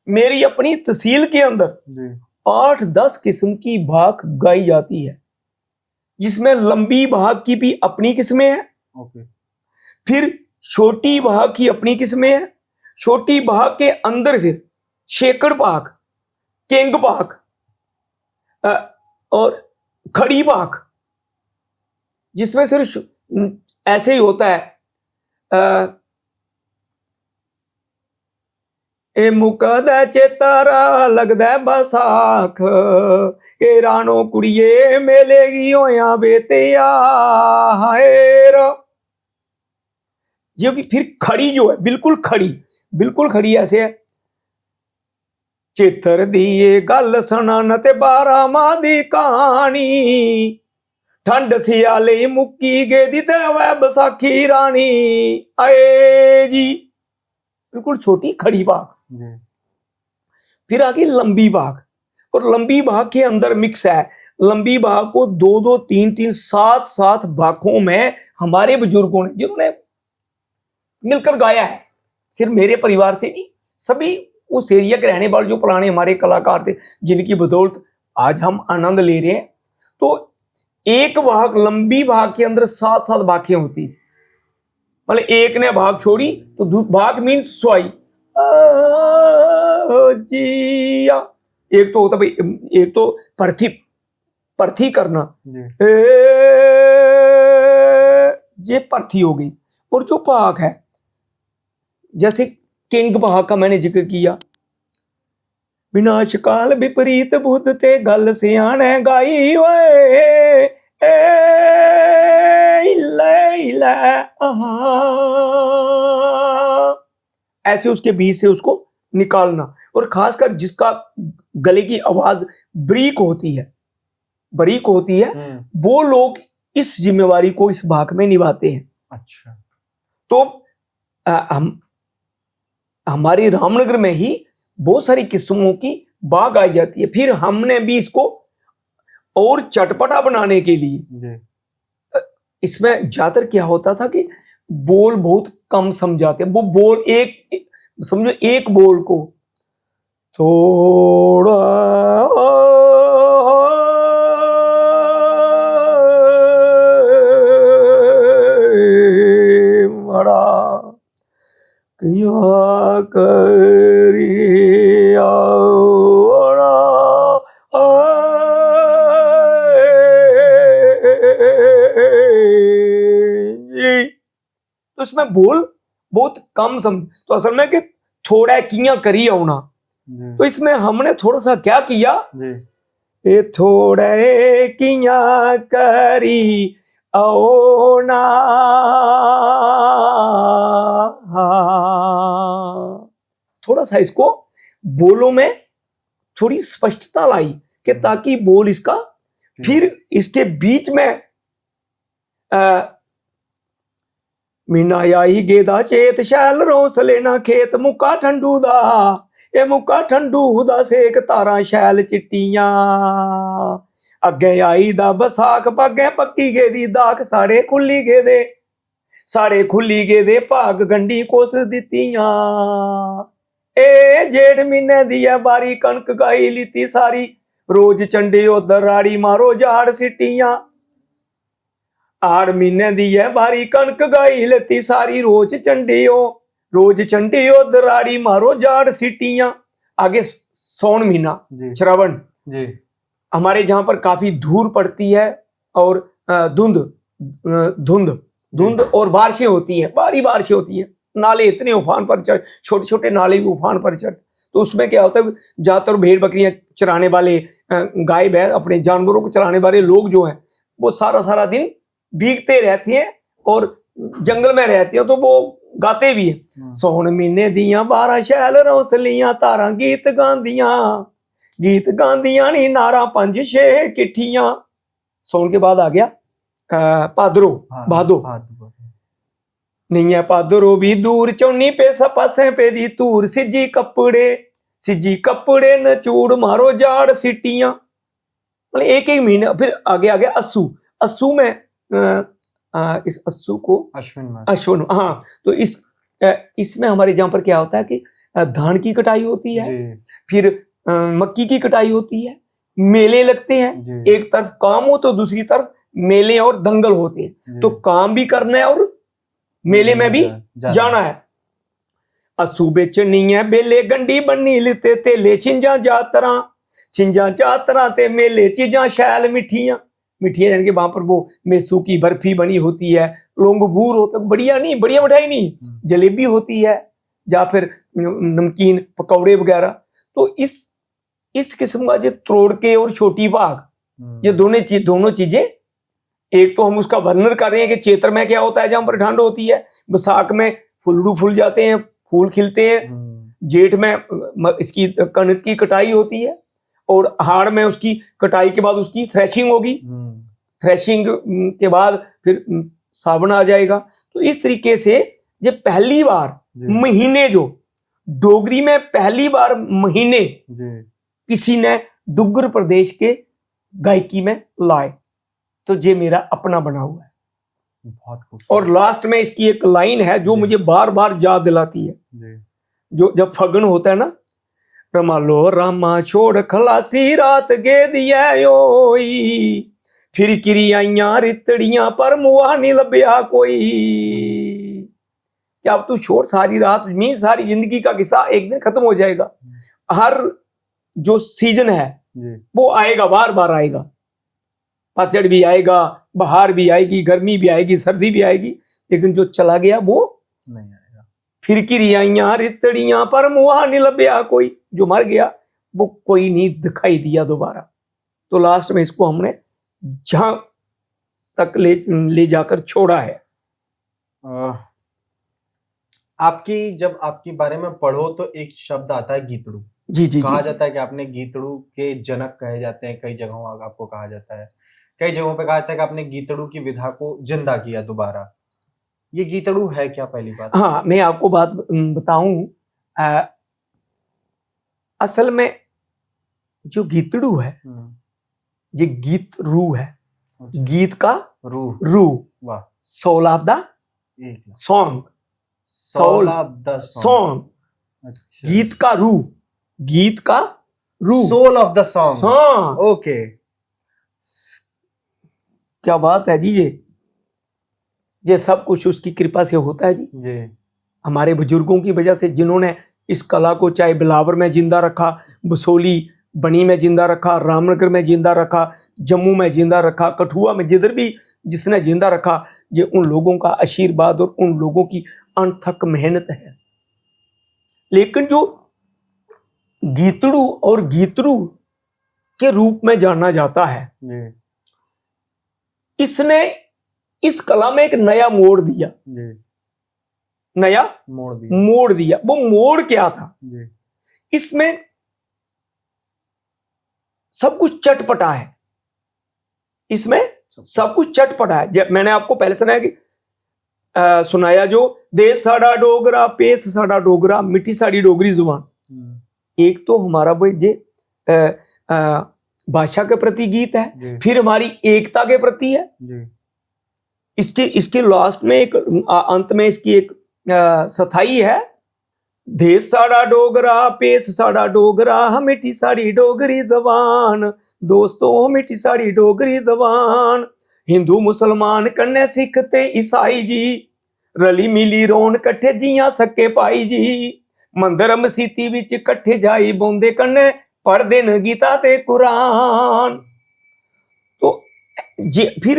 मेरी अपनी तहसील के अंदर 8-10 किस्म की भाग गाई जाती है, जिसमें लंबी भाग की भी अपनी किस्में हैं। फिर छोटी भाग की अपनी किस्में हैं। छोटी भाग के अंदर फिर शेकड़ भाग, केंग भाग और खड़ी भाग, जिसमें सिर्फ ऐसे ही होता है ए मुकदा चेतारा लगदा बसाख, ए रानो कुड़िए मेलेगी होया बेतिया हायरा। जो कि फिर खड़ी जो है, बिल्कुल खड़ी ऐसे है। चित्र दिए गल सुनन ते 12 माह दी कहानी, ठंड सियाले मुक्की गेदी ते वह बसाखी रानी आए जी। बिल्कुल छोटी खड़ी बाग। फिर आगे लंबी बाग, और लंबी बाग के अंदर मिक्स है। लंबी बाग को 2-2, 3-3, 7-7 भागों में हमारे बुजुर्गों ने जिन्होंने मिलकर गाया है, सिर्फ मेरे परिवार से नहीं, सभी उस एरिया के रहने वाले जो पुराने हमारे कलाकार थे, जिनकी बदौलत आज हम आनंद ले रहे हैं। तो एक भाग, लंबी भाग के अंदर 7-7 भागें होती थी। मतलब एक ने भाग छोड़ी तो भाग मीन्स स्वाई जिया, एक तो होता भाई, एक तो परथी करना, ये परथी हो गई। और जो भाग है, जैसे किंग भाग का मैंने जिक्र किया, विनाश काल विपरीत बुद्ध ते गल सियाने गाई ओए ऐसे उसके बीच से उसको निकालना। और खासकर जिसका गले की आवाज बारीक होती है, वो लोग इस जिम्मेवारी को इस भाग में निभाते हैं। अच्छा। तो हमारे रामनगर में ही बहुत सारी किस्मों की बाग आई जाती है। फिर हमने भी इसको और चटपटा बनाने के लिए इसमें ज्यादातर क्या होता था कि बोल बहुत कम समझाते, वो बोल एक समझो, एक बोल को थोड़ा बड़ा क्या करिया तो इसमें बोल बहुत कम समझ, तो असल में कि थोड़ा किया करी आना। तो इसमें हमने थोड़ा सा क्या किया, ये थोड़े किया करी आना, थोड़ा सा इसको बोलों में थोड़ी स्पष्टता लाई कि ताकि बोल इसका, फिर इसके बीच में मीना आई गेदा चेत शैल रोस लेना खेत मुक्का ठंडू दा, ये मुक्का ठंडू दा सेक तारा शैल चिट्टियां, अगे आई दा बसाख पगे पक्की गेदी दाख, साड़े खुली गेदे भाग गंडी कोस दित्तियां, ए जेठ महीने दी है बारी कणक गाई लीती सारी, रोज चंडे उधर राड़ी मारो झाड़ सिटियां, आड़ महीने दी है बारी कणक गाई लेती सारी, रोज चंडियो दराड़ी मारो जाड़ सीटियां। आगे सौन महीना, श्रावण, हमारे जहां पर काफी धूल पड़ती है और धुंध और बारिशें होती हैं, भारी बारिशें होती हैं, नाले इतने उफान पर चढ़, छोटे छोटे नाले भी उफान पर चढ़। तो उसमें क्या होता है, ज्यादातर भेड़ बकरियां चराने वाले, गाय भैंस अपने जानवरों को चराने वाले लोग जो हैं, वो सारा दिन भीगते रहते हैं और जंगल में रहते हैं, तो वो गाते भी हैं। सौन महीने दियां 12 शैल रौसलियां तारा गीत गांदियां नी नारा 5-6 किट्ठियां। सौन के बाद आ गया भादरो, भादो नहीं है भादरो भी दूर चौनी पे सपासे पे दी तूर, सिजी कपड़े नचूड़ मारो जाड़ सिटियां। मतलब एक महीना। फिर आगे आ गया अस्सू में, इस अस्सू को अश्विन, हाँ। तो इसमें हमारे जहां पर क्या होता है कि धान की कटाई होती है, फिर मक्की की कटाई होती है, मेले लगते हैं, एक तरफ काम हो तो दूसरी तरफ मेले और दंगल होते हैं, तो काम भी करना है और मेले में भी जाना है। अस्सू बेचनी है बेले गंडी बन्नी लिते तेले छिंजा जातरा ते मेले चीजा शैल मिठियां यानी कि वहां पर वो मेसू की बर्फी बनी होती है, लोंगबूर होता है, बढ़िया मिठाई नहीं, जलेबी होती है, या फिर नमकीन पकौड़े वगैरह। तो इस किस्म का जो त्रोड़के और छोटी भाग, ये दोनों चीजें, एक तो हम उसका वर्णन कर रहे हैं कि चैत्र में क्या होता है जहां पर ठंड होती है, बैसाख में फुल्लू फूल जाते हैं, फूल खिलते हैं, जेठ में इसकी कणक की कटाई होती है, और हाड़ में उसकी कटाई के बाद उसकी थ्रेशिंग होगी, थ्रेशिंग के बाद फिर सावन आ जाएगा। तो इस तरीके से जब पहली बार महीने, जो डोगरी में पहली बार महीने किसी ने डुग्गर प्रदेश के गायकी में लाए, तो ये मेरा अपना बना हुआ है। बहुत खूब। और लास्ट में इसकी एक लाइन है जो जी। मुझे बार बार याद दिलाती है, जी जो जब फगन होता है ना, रमालो रामा छोड़ खलासी रात गे दिया ओई, फिर किरी आइयां रितड़ियां पर मुआ नहीं लभ्या कोई। क्या अब तू छोड़ सारी रात, मीन सारी जिंदगी का किस्सा एक दिन खत्म हो जाएगा। हर जो सीजन है जी वो आएगा, बार बार आएगा, पतझड़ भी आएगा, बहार भी आएगी, गर्मी भी आएगी, सर्दी भी आएगी, लेकिन जो चला गया वो नहीं आएगा। फिर किरियाइयां रितड़ियां पर मुआ नहीं लभ्या कोई। जो मर गया वो कोई नहीं दिखाई दिया दोबारा। तो लास्ट में इसको हमने जहां तक ले जाकर छोड़ा है। आपकी जब आपके बारे में पढ़ो तो एक शब्द आता है गीतड़ू। जी जी कहा जी, जाता है कि आपने गीतड़ू के जनक कहे जाते हैं, कई जगहों आपको कहा जाता है, कई जगहों पे कहा जाता है कि आपने गीतड़ू की विधा को जिंदा किया दोबारा। ये गीतड़ू है क्या, पहली बात? हाँ मैं आपको बात बताऊं, असल में जो गीतड़ू है ये गीत रू है, गीत का रूह। रू, वाह। सोल ऑफ द एक song, soul of the song, अच्छा, गीत का रू, गीत का रू, सोल ऑफ द सॉन्ग। हाँ ओके। क्या बात है जी। ये सब कुछ उसकी कृपा से होता है जी। जी हमारे बुजुर्गों की वजह से, जिन्होंने इस कला को चाहे बिलावर में जिंदा रखा, बसोली बनी में जिंदा रखा, रामनगर में जिंदा रखा, जम्मू में जिंदा रखा, कठुआ में, जिधर भी जिसने जिंदा रखा, ये उन लोगों का आशीर्वाद और उन लोगों की अनथक मेहनत है। लेकिन जो गीतड़ू और गीतड़ू के रूप में जाना जाता है, जी इसने इस कला में एक नया मोड़ दिया, जी नया मोड़ दिया। मोड़ दिया। वो मोड़ क्या था? जी इसमें सब कुछ चटपटा है, इसमें सब कुछ चटपटा है। जब मैंने आपको पहले सुनाया जो देश साड़ा डोगरा, पेश साड़ा डोगरा, मिठी साड़ी डोगरी जुबान, एक तो हमारा वो ये भाषा के प्रति गीत है, फिर हमारी एकता के प्रति है। जी इसके लास्ट में एक अंत में इसकी एक सथाई है, देश साड़ा डोगरा, पेश साड़ा डोगरा, मिठी साड़ी डोगरी जबान, दोस्तों मिठी साड़ी डोगरी जबान, हिंदू मुसलमान कन्ने सिख ते ईसाई जी, रली मिली रोन कट्ठे जियां सके पाई जी, मंदिर मसीती विच कट्ठे जाई बोंदे कन्ने पढ़दे न गीता ते कुरान। तो फिर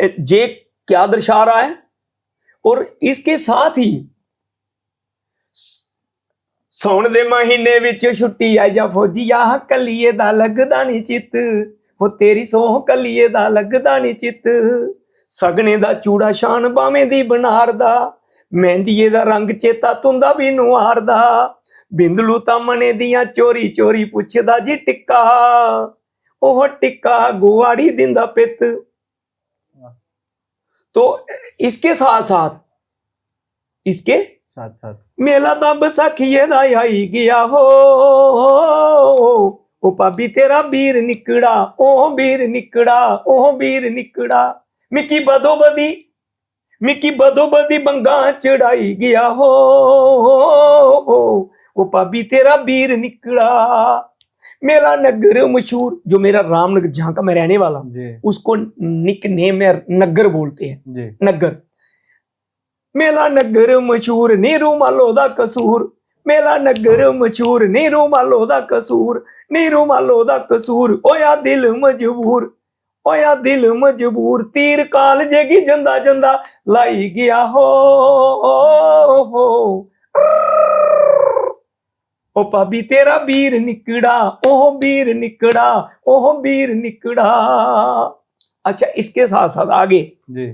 जे क्या दर्शा रहा है, और इसके साथ ही सौण दे महीने विच छुट्टी आई जा फौजिया, कलिए दा लगदा नी चित, वो तेरी सोह कलिए दा लगदा नी चित, सगने दा चूड़ा शान बावें दी बनार दा, मेहंदीए दा रंग चेता तुंदा भी नुआर दा, बिंदलू तामने दियां चोरी चोरी पुछदा जी टिक्का, ओह टिक्का गुआड़ी दिंदा पित। तो इसके साथ साथ मेला दा बसाखिए दा आई गया हो, ओ पाबी तेरा वीर निकड़ा, ओ वीर निकड़ा, ओ वीर निकड़ा, मिकी बदो बदी बंगा चढ़ाई गया हो, ओ पाबी तेरा वीर निकड़ा। मेरा नगर मशहूर, जो मेरा रामनगर जहां का मैं रहने वाला हूं, उसको निक नेम में नगर बोलते हैं, नगर। मेरा नगर मशहूर नीरू मालो दा कसूर, मेरा नगर मशहूर नीरू मालो दा कसूर, नीरू मालो दा कसूर, ओया दिल मजबूर, ओया दिल मजबूर, तीर काल जेगी जंदा जंदा लाई गया हो, ओ पाबी तेरा वीर निकड़ा, ओह वीर निकड़ा, ओह वीर निकड़ा। अच्छा, इसके साथ साथ आगे जी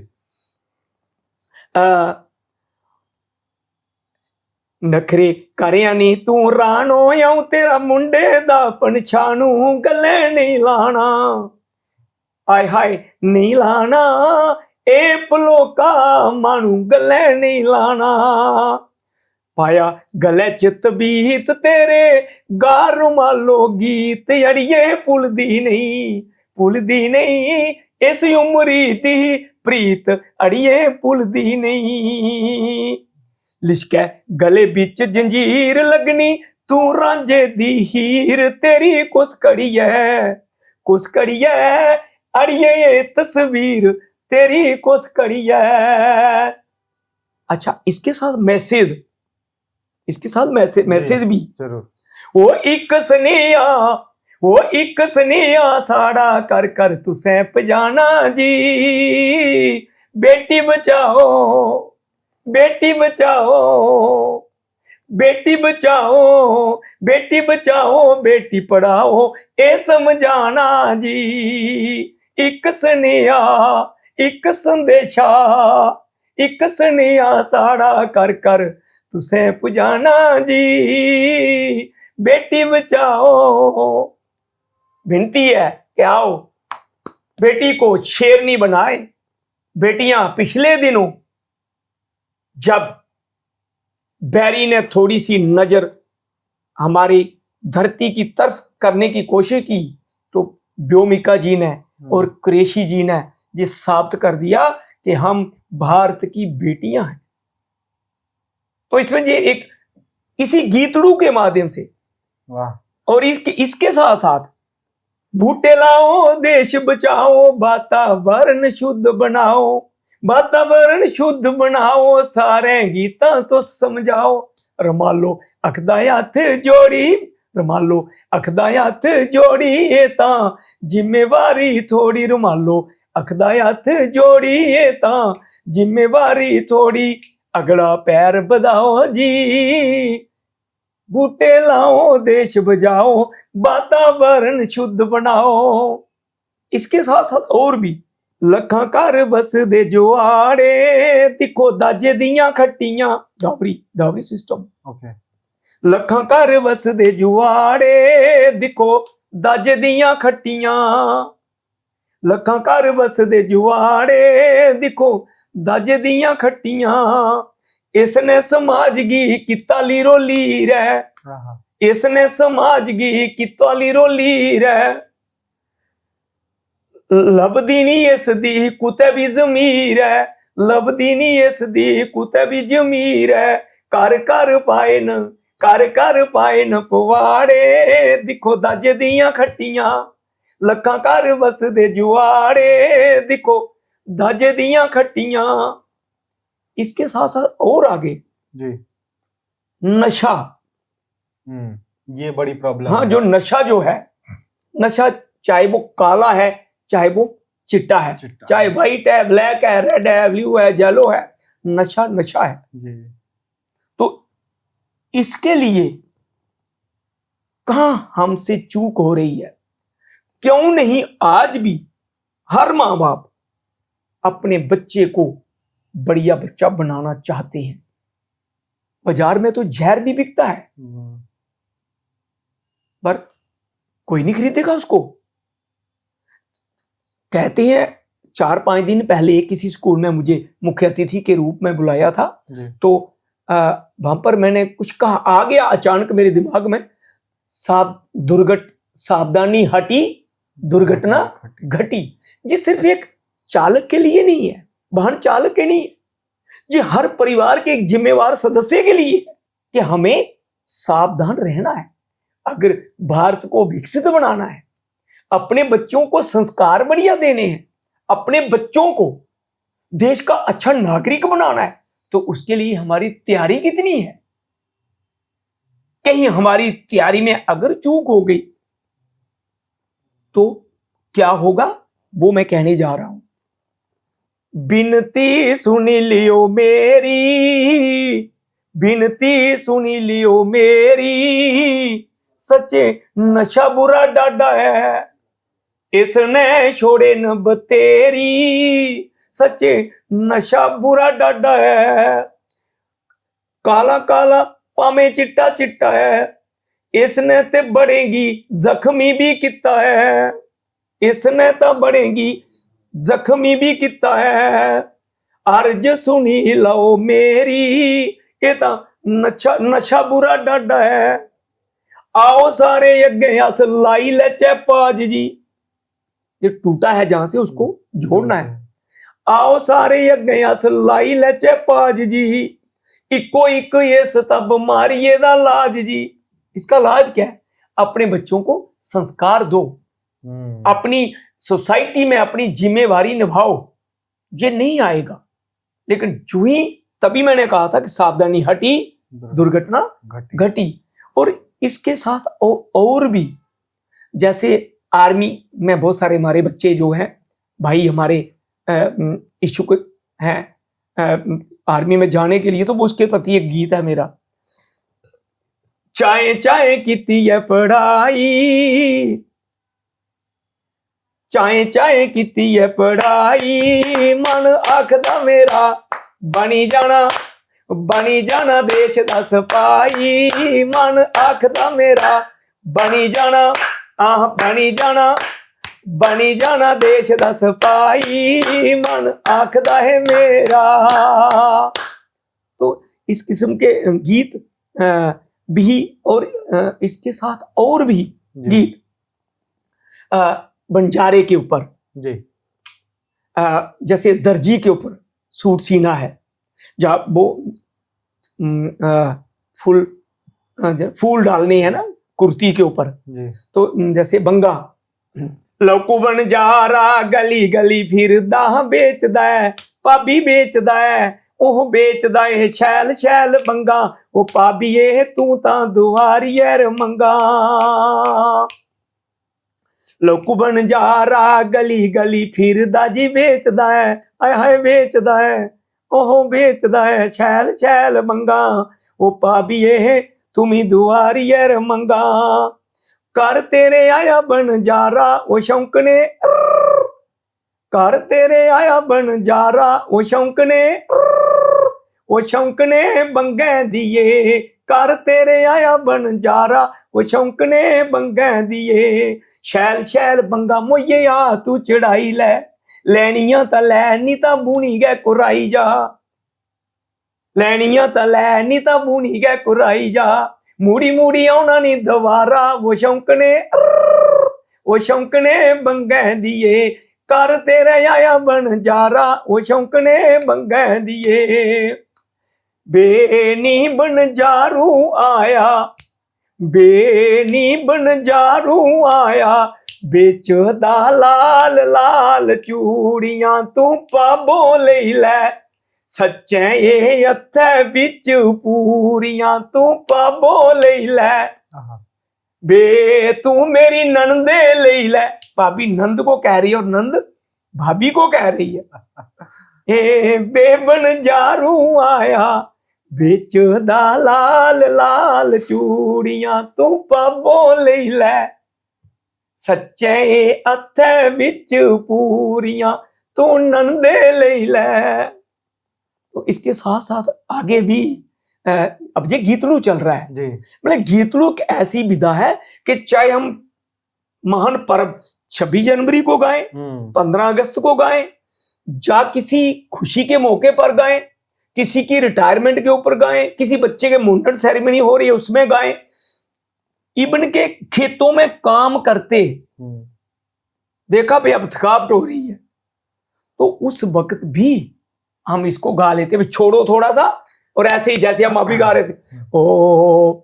नखरे करिया नी तू राणो, आऊं तेरा मुंडे दा पनछाणू, गले नहीं लाना, आय हाय नहीं लाना, ए पलोका मानू गले नहीं लाना, पाया गले चित बीत तेरे गार मालो गीत, अड़िए पुलदी नहीं इस उमरी दी प्रीत अड़िए भुलदी नहीं। लिशकै गले बिच जंजीर लगनी, तू रांझे दी हीर तेरी कुस कड़िए अड़िए ये तस्वीर तेरी कुस कड़िए। अच्छा, इसके साथ मैसेज भी जरूर। वो एक स्नेहा साड़ा कर कर तुसे पजाना जी। बेटी बचाओ बेटी बचाओ बेटी बचाओ बेटी बचाओ बेटी पढ़ाओ ए समझाना जी। एक स्नेहा एक संदेशा एक स्नेहा साड़ा कर कर तुसे पुजाना जी। बेटी बचाओ। विनती है कि आओ बेटी को शेरनी बनाए। बेटियां पिछले दिनों जब बैरी ने थोड़ी सी नजर हमारी धरती की तरफ करने की कोशिश की तो व्योमिका जी ने और कुरैशी जी ने ये साबित कर दिया कि हम भारत की बेटियां हैं। तो इसमें ये एक इसी गीतड़ू के माध्यम से और इसके साथ साथ बूटे लाओ देश बचाओ वातावरण शुद्ध बनाओ सारे गीता तो समझाओ। रमालो अखदा हथ जोड़ी ये ता जिम्मेवारी थोड़ी। रमालो अखदा हथ जोड़ी ये ता जिम्मेवारी थोड़ी। अगला पैर बधाओ जी बूटे लाओ देश बचाओ वातावरण शुद्ध बनाओ। इसके साथ साथ और भी लखा घर बस दे जुआड़े दिखो दाजे दियां खट्टियां। Dowry system. लखा घर बस दे जुआड़े दिखो दाजे दियां खट्टियां। लखा घर बस दे जुआड़े दिखो दाजे दियां खट्टियां। इसने समाज गी किता लीरो लीर है। इसने समाज गी किता लीरो लीर है। लभदी नी इस दी कुते भी जमीर है। लभदी नी इस दी कुते भी जमीर है। कर कर पाए न पवाड़े दिखो दाजे दियां खट्टियां। लखा घर बस दे जुआड़े दिखो दाजे दियां खट्टियां। इसके साथ साथ और आगे जी नशा। ये बड़ी प्रॉब्लम हाँ, है। जो नशा जो है, नशा चाहे वो काला है चाहे वो चिट्टा है, चाहे व्हाइट है, ब्लैक है, रेड है, ब्लू है, येलो है, नशा है जी। तो इसके लिए कहां हमसे चूक हो रही है? क्यों नहीं आज भी हर मां बाप अपने बच्चे को बढ़िया बच्चा बनाना चाहते हैं? बाजार में तो जहर भी बिकता है पर कोई नहीं खरीदेगा उसको। कहते हैं 4-5 दिन पहले किसी स्कूल में मुझे मुख्य अतिथि के रूप में बुलाया था तो वहां पर मैंने कुछ कहा, आ गया अचानक मेरे दिमाग में, सावधानी हटी दुर्घटना घटी। ये सिर्फ एक चालक के लिए नहीं है, वाहन चालक के नहीं है, ये हर परिवार के एक जिम्मेवार सदस्य के लिए है कि हमें सावधान रहना है। अगर भारत को विकसित बनाना है, अपने बच्चों को संस्कार बढ़िया देने हैं, अपने बच्चों को देश का अच्छा नागरिक बनाना है, तो उसके लिए हमारी तैयारी कितनी है? कहीं हमारी तैयारी में अगर चूक हो गई तो क्या होगा वो मैं कहने जा रहा हूं। बिनती सुनी लियो मेरी, बिनती सुनी लियो मेरी, सच्चे नशा बुरा डाडा है, इसने छोड़े न बतेरी, सच्चे नशा बुरा डाडा है। काला काला पामे चिट्टा चिट्टा है, इसने ते बढ़ेगी जख्मी भी किता है, इसने तो बढ़ेगी जख्मी भी किता है। अर्ज सुनी लो मेरी, ये तो नशा बुरा डाडा है। आओ सारे यज्ञ अस लाई ले पाज जी, ये टूटा है जहां से उसको जोड़ना है। आओ सारे अगे अस लाई लैचे पाज जी, इको एक ये सब मारिए दा लाज जी। इसका लाज क्या है? अपने बच्चों को संस्कार दो, अपनी सोसाइटी में अपनी जिम्मेवारी निभाओ। ये नहीं आएगा, लेकिन जो ही तभी मैंने कहा था कि सावधानी हटी दुर्घटना घटी। और इसके साथ और भी, जैसे आर्मी में बहुत सारे हमारे बच्चे जो हैं भाई हमारे इच्छुक हैं आर्मी में जाने के लिए, तो वो उसके प्रति एक गीत है मेरा। चाहे चाहे कीती है पढ़ाई, चाहे चाहे कीती है पढ़ाई, मन आखदा मेरा बनी जाना देश दा सिपाही। मन आखदा मेरा बनी जाना बनी जाना देश दा सिपाही। मन आखदा है मेरा। तो इस किस्म के गीत भी, और इसके साथ और भी गीत बंजारे के ऊपर जी, जैसे दर्जी के ऊपर सूट सीना है, जहाँ वो फूल डालने हैं ना कुर्ती के ऊपर, तो जैसे बंगा लौकू बन जा रहा गली गली फिरदा बेचदा है, भाभी बेचदा है, ओह बेचदा है शैल शैल बंगा, ओ भाभीए तू तां दुआरिए रमंगा। लौकू बन जा रहा गली गली फिरदा जी बेचदा है, आय हाय बेचदा है, ओह बेचदा है शैल शैल बंगा, ओ भाभीए तुमी दुआरिए रमंगा। कर तेरे आया बन जा रहा ओ शौंकने, कर तेरे आया बन जा रहा ओ शौंकने, ओ शौंकने बंगे दिए, कर तेरे आया बन जा रहा ओ शौंकने बंगे दिए। शैल शैल बंगा मोइये आ तू चढ़ाई लै, लैनियां तां लै नी तां बूनी गै कुराई जा, लैनियां तां लै नी तां बूनी गै कुराई जा। मूड़ी मूड़ी आउणा नी दवारा वो शौंकने बंगे दिए, कर तेरे आया बन जा रहा वो शौंकने बंगे दिए। बेनी बनजारू आया, बेनी बनजारू आया, बेचदा लाल लाल चूड़ियां तू पाबो लेई लै, सच्चे ये हत्थे बिच पूरियां तू पाबो लेई लै, बे तू मेरी नंदे लेई लै। भाभी नंद को कह रही है और नंद भाभी को कह रही है। ए बेबन जारू आया, बेचदा लाल लाल चूड़ियां तू पाबो लेई लै, सच्चे हत्थे बिच पूरियां तू नंदे लेई लै। तो इसके साथ साथ आगे भी अब ये गीतड़ू चल रहा है जी। मतलब गीतड़ू एक ऐसी विधा है कि चाहे हम महान पर्व 26 जनवरी को गाएं, 15 अगस्त को गाएं, या किसी खुशी के मौके पर गाएं, किसी की रिटायरमेंट के ऊपर गाएं, किसी बच्चे के मुंडन सेरेमनी हो रही है उसमें गाएं, इबन के खेतों में काम करते देखा भाई अब थकावट हो रही है, तो उस वक्त भी हम इसको गा लेते हैं। छोड़ो थोड़ा सा, और ऐसे ही जैसे हम अभी गा रहे थे, ओ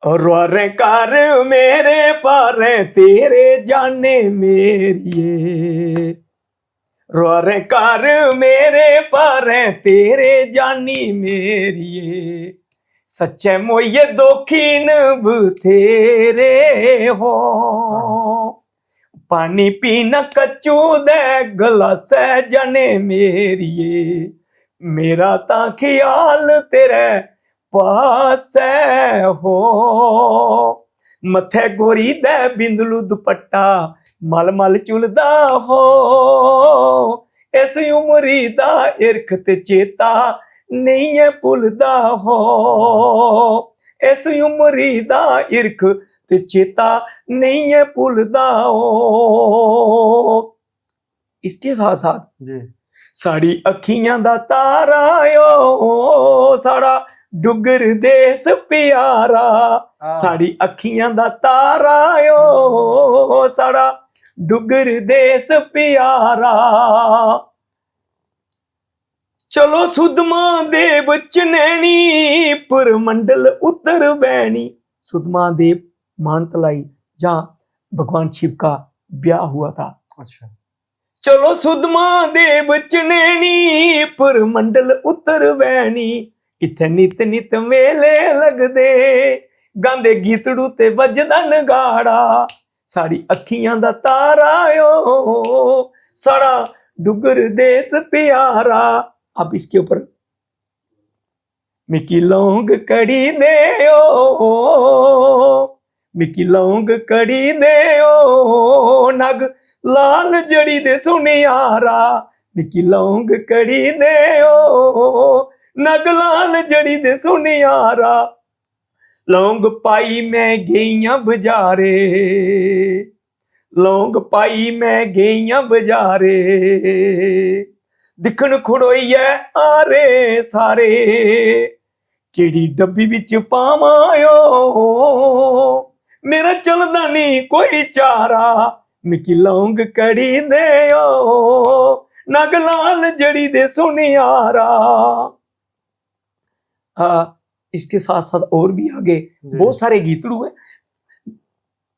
रोरे कर मेरे पारे तेरे जाने मेरिए, रोरे कर मेरे पारे तेरे जानी मेरिए, सच्चे मोये दोखीन बथेरे हो, पानी पीना कच्चू दे गलास जाने मेरिए, मेरा ता ख्याल तेरे पास हो, मथे गोरी दे बिंदलू दुपट्टा मल मल चुलदा हो, इस उमरी दा इरख ते चेता नहीं है भुलदा हो, इस उमरी दा इरख ते चेता नहीं है भुलदा हो। इसके साथ साथ जी साड़ी अखियां दा तारा ओ साड़ा डुगर देश प्यारा, साड़ी अखियां दा तारा ओ साड़ा डुगर देश प्यारा। चलो सुदमा देव चनैनी पुरमंडल उत्तर बैनी। सुदमा देव मानतलाई जहां भगवान शिव का ब्याह हुआ था। अच्छा। चलो सुदमा देव चनैनी पुरमंडल उत्तर बैनी। इत्थे नित नित मेले लगदे गांदे गीतड़ू ते बजदा नगाड़ा। साड़ी अखियां दा तारा ओ साड़ा डुगर देश प्यारा। अब इसके ऊपर मिकी लौंग कड़ी दे ओ, मिकी लौंग कड़ी दे ओ, नग लाल जड़ी दे सुनियारा। मिकी लौंग कड़ी दे ओ, नग लाल जड़ी दे सुनियारा। लौंग पाई मैं गेइयां बजारे, लौंग पाई मैं गेइयां बजारे। दिखण खड़ोइए आरे सारे, केड़ी डब्बी विच पावां ओ, मेरा चलदा नहीं कोई चारा। मिकी लौंग कड़ी दे ओ, नग लाल जड़ी दे सुनियारा। इसके साथ साथ और भी आगे बहुत सारे गीतड़ू हैं।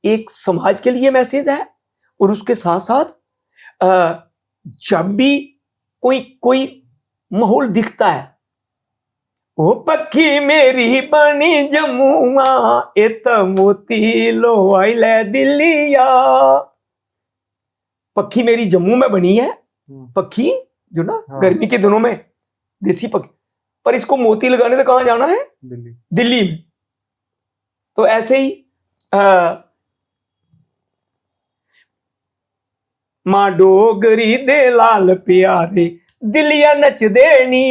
एक समाज के लिए मैसेज है और उसके साथ साथ जब भी कोई माहौल दिखता है, ओ पक्षी मेरी बनी जमुआ इत मोती लो आई ले दिलिया। पक्षी मेरी जम्मू में बनी है, पक्षी जो ना गर्मी के दिनों में देसी पक्षी, पर इसको मोती लगाने से कहां जाना है? दिल्ली में। तो ऐसे ही मां डोगरी दे लाल प्यारे दिलिया नच देनी।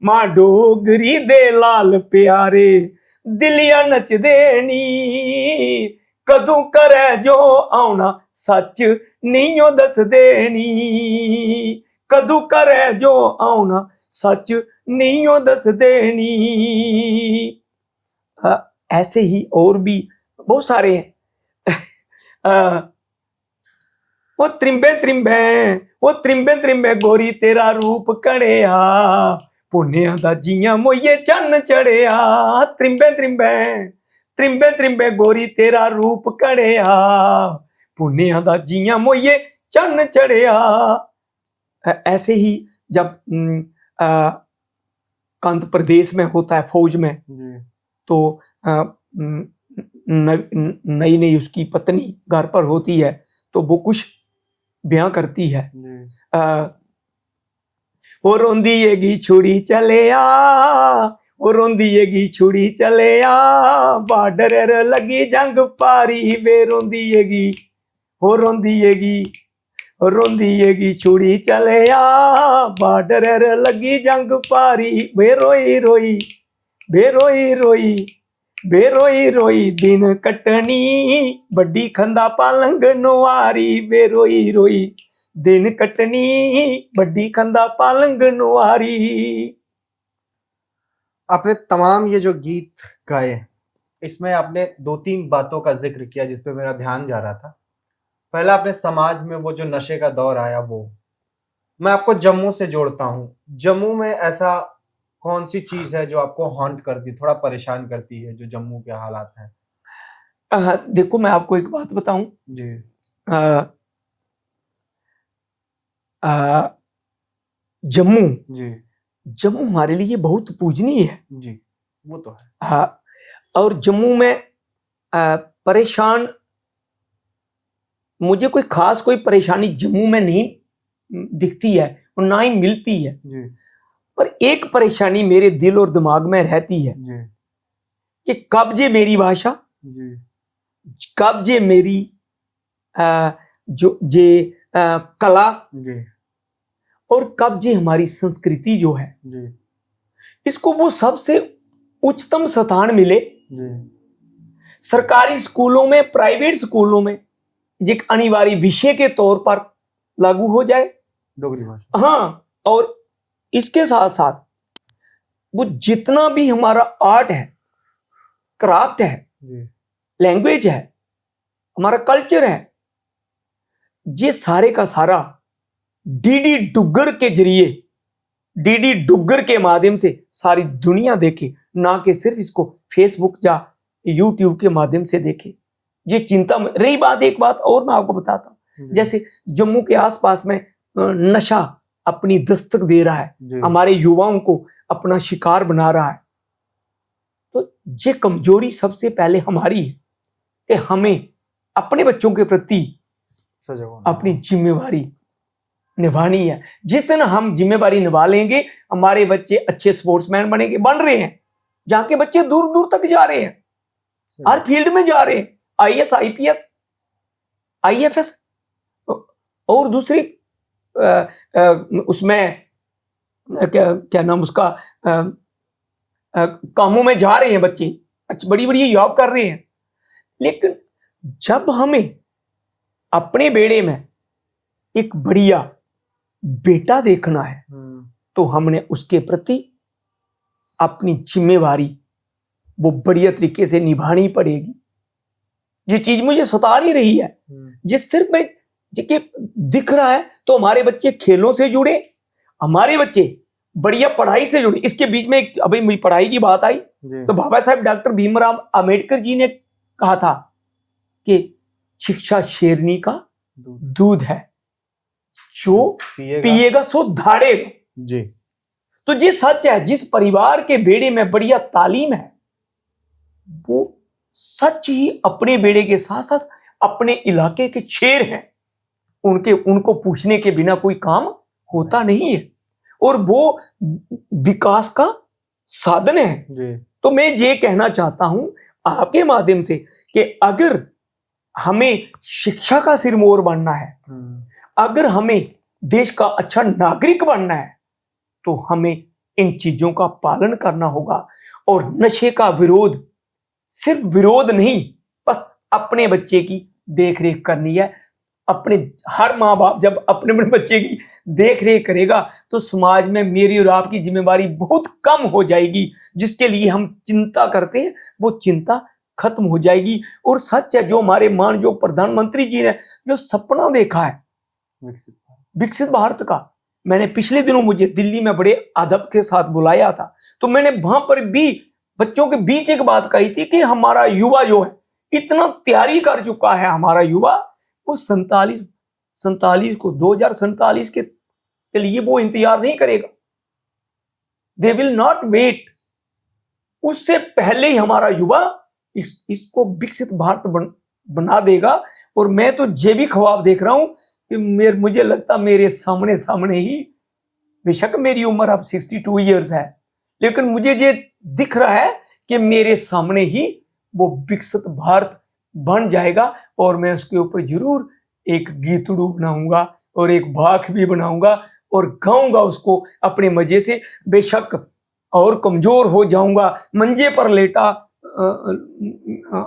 मां डोगरी दे लाल प्यारे दिलिया नच देनी। कदू करे जो आउना सच नहीं दस देनी। कदू करे जो आउना सच नहीं दस देनी। ऐसे ही और भी बहुत सारे हैं। वो त्रिंबे त्रिंबे, वो त्रिंबे त्रिंबे गोरी तेरा रूप कड़िया, पुन्निया दा जियां मोइये चन्न चढ़िया। त्रिंबे त्रिंबे, त्रिंबे त्रिंबे गोरी तेरा रूप कड़िया, पुन्निया दा जियां मोइये चन्न चढ़िया। ऐसे ही जब कांत प्रदेश में होता है फौज में, तो नई नई उसकी पत्नी घर पर होती है, तो वो कुछ ब्याह करती है। वो रोंदी येगी छुड़ी चले आ, वो रोंदी येगी छुड़ी चले आ, बॉर्डर लगी जंग पारी वे रोंदी येगी, वो रोंदी येगी, रोंदी येगी छुड़ी चले आ, बॉर्डर लगी जंग पारी वे रोई रोई, वे रोई रोई, वे रोई रोई दिन कटनी, बड्डी खंदा पालंग नुआरी। वे रोई रोई दिन कटनी, बड्डी खंदा पालंग नुआरी। आपने तमाम ये जो गीत गाए, इसमें आपने 2-3 बातों का जिक्र किया जिस पे मेरा ध्यान जा रहा था। पहला, आपने समाज में वो जो नशे का दौर आया, वो मैं आपको जम्मू से जोड़ता हूँ। जम्मू में ऐसा कौन सी चीज है जो आपको हॉन्ट करती, थोड़ा परेशान करती है, जो जम्मू के हालात हैं? देखो मैं आपको एक बात बताऊं जी। जम्मू जी। जम्मू हमारे लिए बहुत पूजनीय है। जी, वो तो है। हाँ, और जम्मू में परेशान, मुझे कोई खास कोई परेशानी जम्मू में नहीं दिखती है और ना ही मिलती है। जी। पर एक परेशानी मेरे दिल और दिमाग में रहती है जी। कि कब जे मेरी भाषा, जी, कब जे मेरी जो कला, जी, और कब जे हमारी संस्कृति जो है, जी, इसको वो सबसे उच्चतम स्थान मिले। जी, सरकारी स्कूलों में, प्राइवेट स्कूलों में एक अनिवार्य विषय के तौर पर लागू हो जाए डोगरी भाषा। हाँ, और इसके साथ साथ वो जितना भी हमारा आर्ट है, क्राफ्ट है, जी, लैंग्वेज है, हमारा कल्चर है, ये सारे का सारा डीडी डुग्गर के जरिए, डीडी डुग्गर के माध्यम से सारी दुनिया देखे, ना कि सिर्फ इसको फेसबुक या यूट्यूब के माध्यम से देखे। ये चिंता में रही बात। एक बात और मैं आपको बताता हूँ, जैसे जम्मू के आसपास में नशा अपनी दस्तक दे रहा है, हमारे युवाओं को अपना शिकार बना रहा है। तो ये कमजोरी सबसे पहले हमारी है कि हमें अपने बच्चों के प्रति अपनी जिम्मेवारी निभानी है। जिस दिन हम जिम्मेवारी निभा लेंगे, हमारे बच्चे अच्छे स्पोर्ट्समैन बनेंगे, बन रहे हैं। जहां के बच्चे दूर दूर तक जा रहे हैं, हर फील्ड में जा रहे हैं, आईएएस, आईपीएस, आईएफएस और दूसरी उसमें क्या नाम उसका कामों में जा रहे हैं बच्चे, बड़ी बड़ी जॉब कर रहे हैं। लेकिन जब हमें अपने बेड़े में एक बढ़िया बेटा देखना है, तो हमने उसके प्रति अपनी जिम्मेवारी वो बढ़िया तरीके से निभानी पड़ेगी। ये चीज मुझे सता नहीं रही है, जिस सिर्फ में दिख रहा है तो हमारे बच्चे खेलों से जुड़े, हमारे बच्चे बढ़िया पढ़ाई से जुड़े। इसके बीच में अभी मेरी पढ़ाई की बात आई तो बाबा साहब डॉक्टर भीमराव अंबेडकर जी ने कहा था कि शिक्षा शेरनी का दूध है, जो पिएगा सो धाड़ेगा जी। तो ये सच है। जिस परिवार के बेड़े में बढ़िया तालीम है, वो सच ही अपने बेड़े के साथ साथ अपने इलाके के शेर हैं। उनको पूछने के बिना कोई काम होता नहीं है, और वो विकास का साधन है जी। तो मैं ये कहना चाहता हूं आपके माध्यम से कि अगर हमें शिक्षा का सिरमौर बनना है, अगर हमें देश का अच्छा नागरिक बनना है, तो हमें इन चीजों का पालन करना होगा। और नशे का विरोध सिर्फ विरोध नहीं, बस अपने बच्चे की देखरेख करनी है। अपने हर माँ बाप जब अपने बच्चे की देखरेख करेगा तो समाज में मेरी और आपकी जिम्मेवारी बहुत कम हो जाएगी। जिसके लिए हम चिंता करते हैं वो चिंता खत्म हो जाएगी। और सच है, जो हमारे माननीय प्रधानमंत्री जी ने जो सपना देखा है विकसित भारत का, मैंने पिछले दिनों मुझे दिल्ली में बड़े अदब के साथ बुलाया था, तो मैंने वहां पर भी बच्चों के बीच एक बात कही थी कि हमारा युवा जो है इतना तैयारी कर चुका है, हमारा युवा वो 2047 को 2047 के लिए वो इंतजार नहीं करेगा। They will not wait. उससे पहले ही हमारा युवा इसको विकसित भारत बना देगा। और मैं तो ये भी ख्वाब देख रहा हूं कि मुझे लगता मेरे सामने ही, बेशक मेरी उम्र अब 62 ईयर्स है, लेकिन मुझे ये दिख रहा है कि मेरे सामने ही वो विकसित भारत बन जाएगा। और मैं उसके ऊपर जरूर एक गीतड़ू बनाऊंगा और एक भाख भी बनाऊंगा और गाऊंगा उसको अपने मजे से। बेशक और कमजोर हो जाऊंगा, मंजे पर लेटा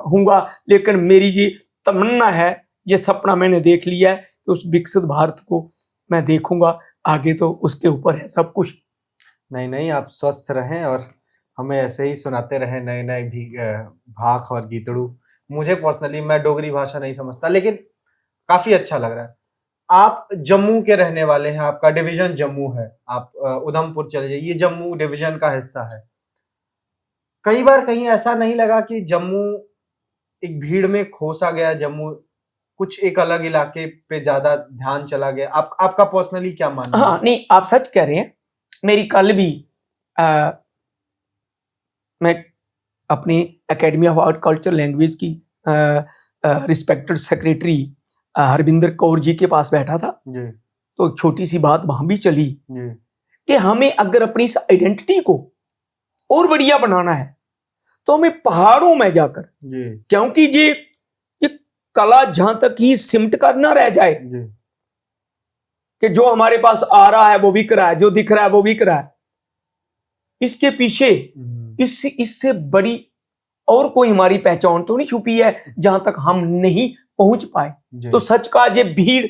हूंगा, लेकिन मेरी ये तमन्ना है, ये सपना मैंने देख लिया है कि उस विकसित भारत को मैं देखूंगा। आगे तो उसके ऊपर है सब कुछ। नहीं, आप स्वस्थ रहें और हमें ऐसे ही सुनाते रहें नए भी भाख और गीतड़ू। मुझे पर्सनली, मैं डोगरी भाषा नहीं समझता, लेकिन काफी अच्छा लग रहा है। आप जम्मू के रहने वाले हैं, आपका डिवीजन जम्मू है, आप उधमपुर चले जाइए, ये जम्मू डिवीजन का हिस्सा है। कई बार कहीं ऐसा नहीं लगा कि जम्मू एक भीड़ में खोसा गया, जम्मू कुछ एक अलग इलाके पे ज्यादा ध्यान चला गया? आपका पर्सनली क्या मानना है? हाँ, नहीं, आप सच कह रहे हैं। मेरी कल भी मैं अपनी academy of art culture language की रिस्पेक्टेड सेक्रेटरी हरविंदर कौर जी के पास बैठा था जी। तो छोटी सी बात वहां भी चली जी। कि हमें अगर अपनी इस आइडेंटिटी को और बढ़िया बनाना है तो हमें पहाड़ों में जाकर जी। क्योंकि ये कला जहां तक ही सिमट कर ना रह जाए जी। कि जो हमारे पास आ रहा है वो बिक रहा है, जो दिख रहा है वो बिक रहा है, इसके पीछे इससे बड़ी और कोई हमारी पहचान तो नहीं छुपी है जहां तक हम नहीं पहुंच पाए। तो सच का ये भीड़,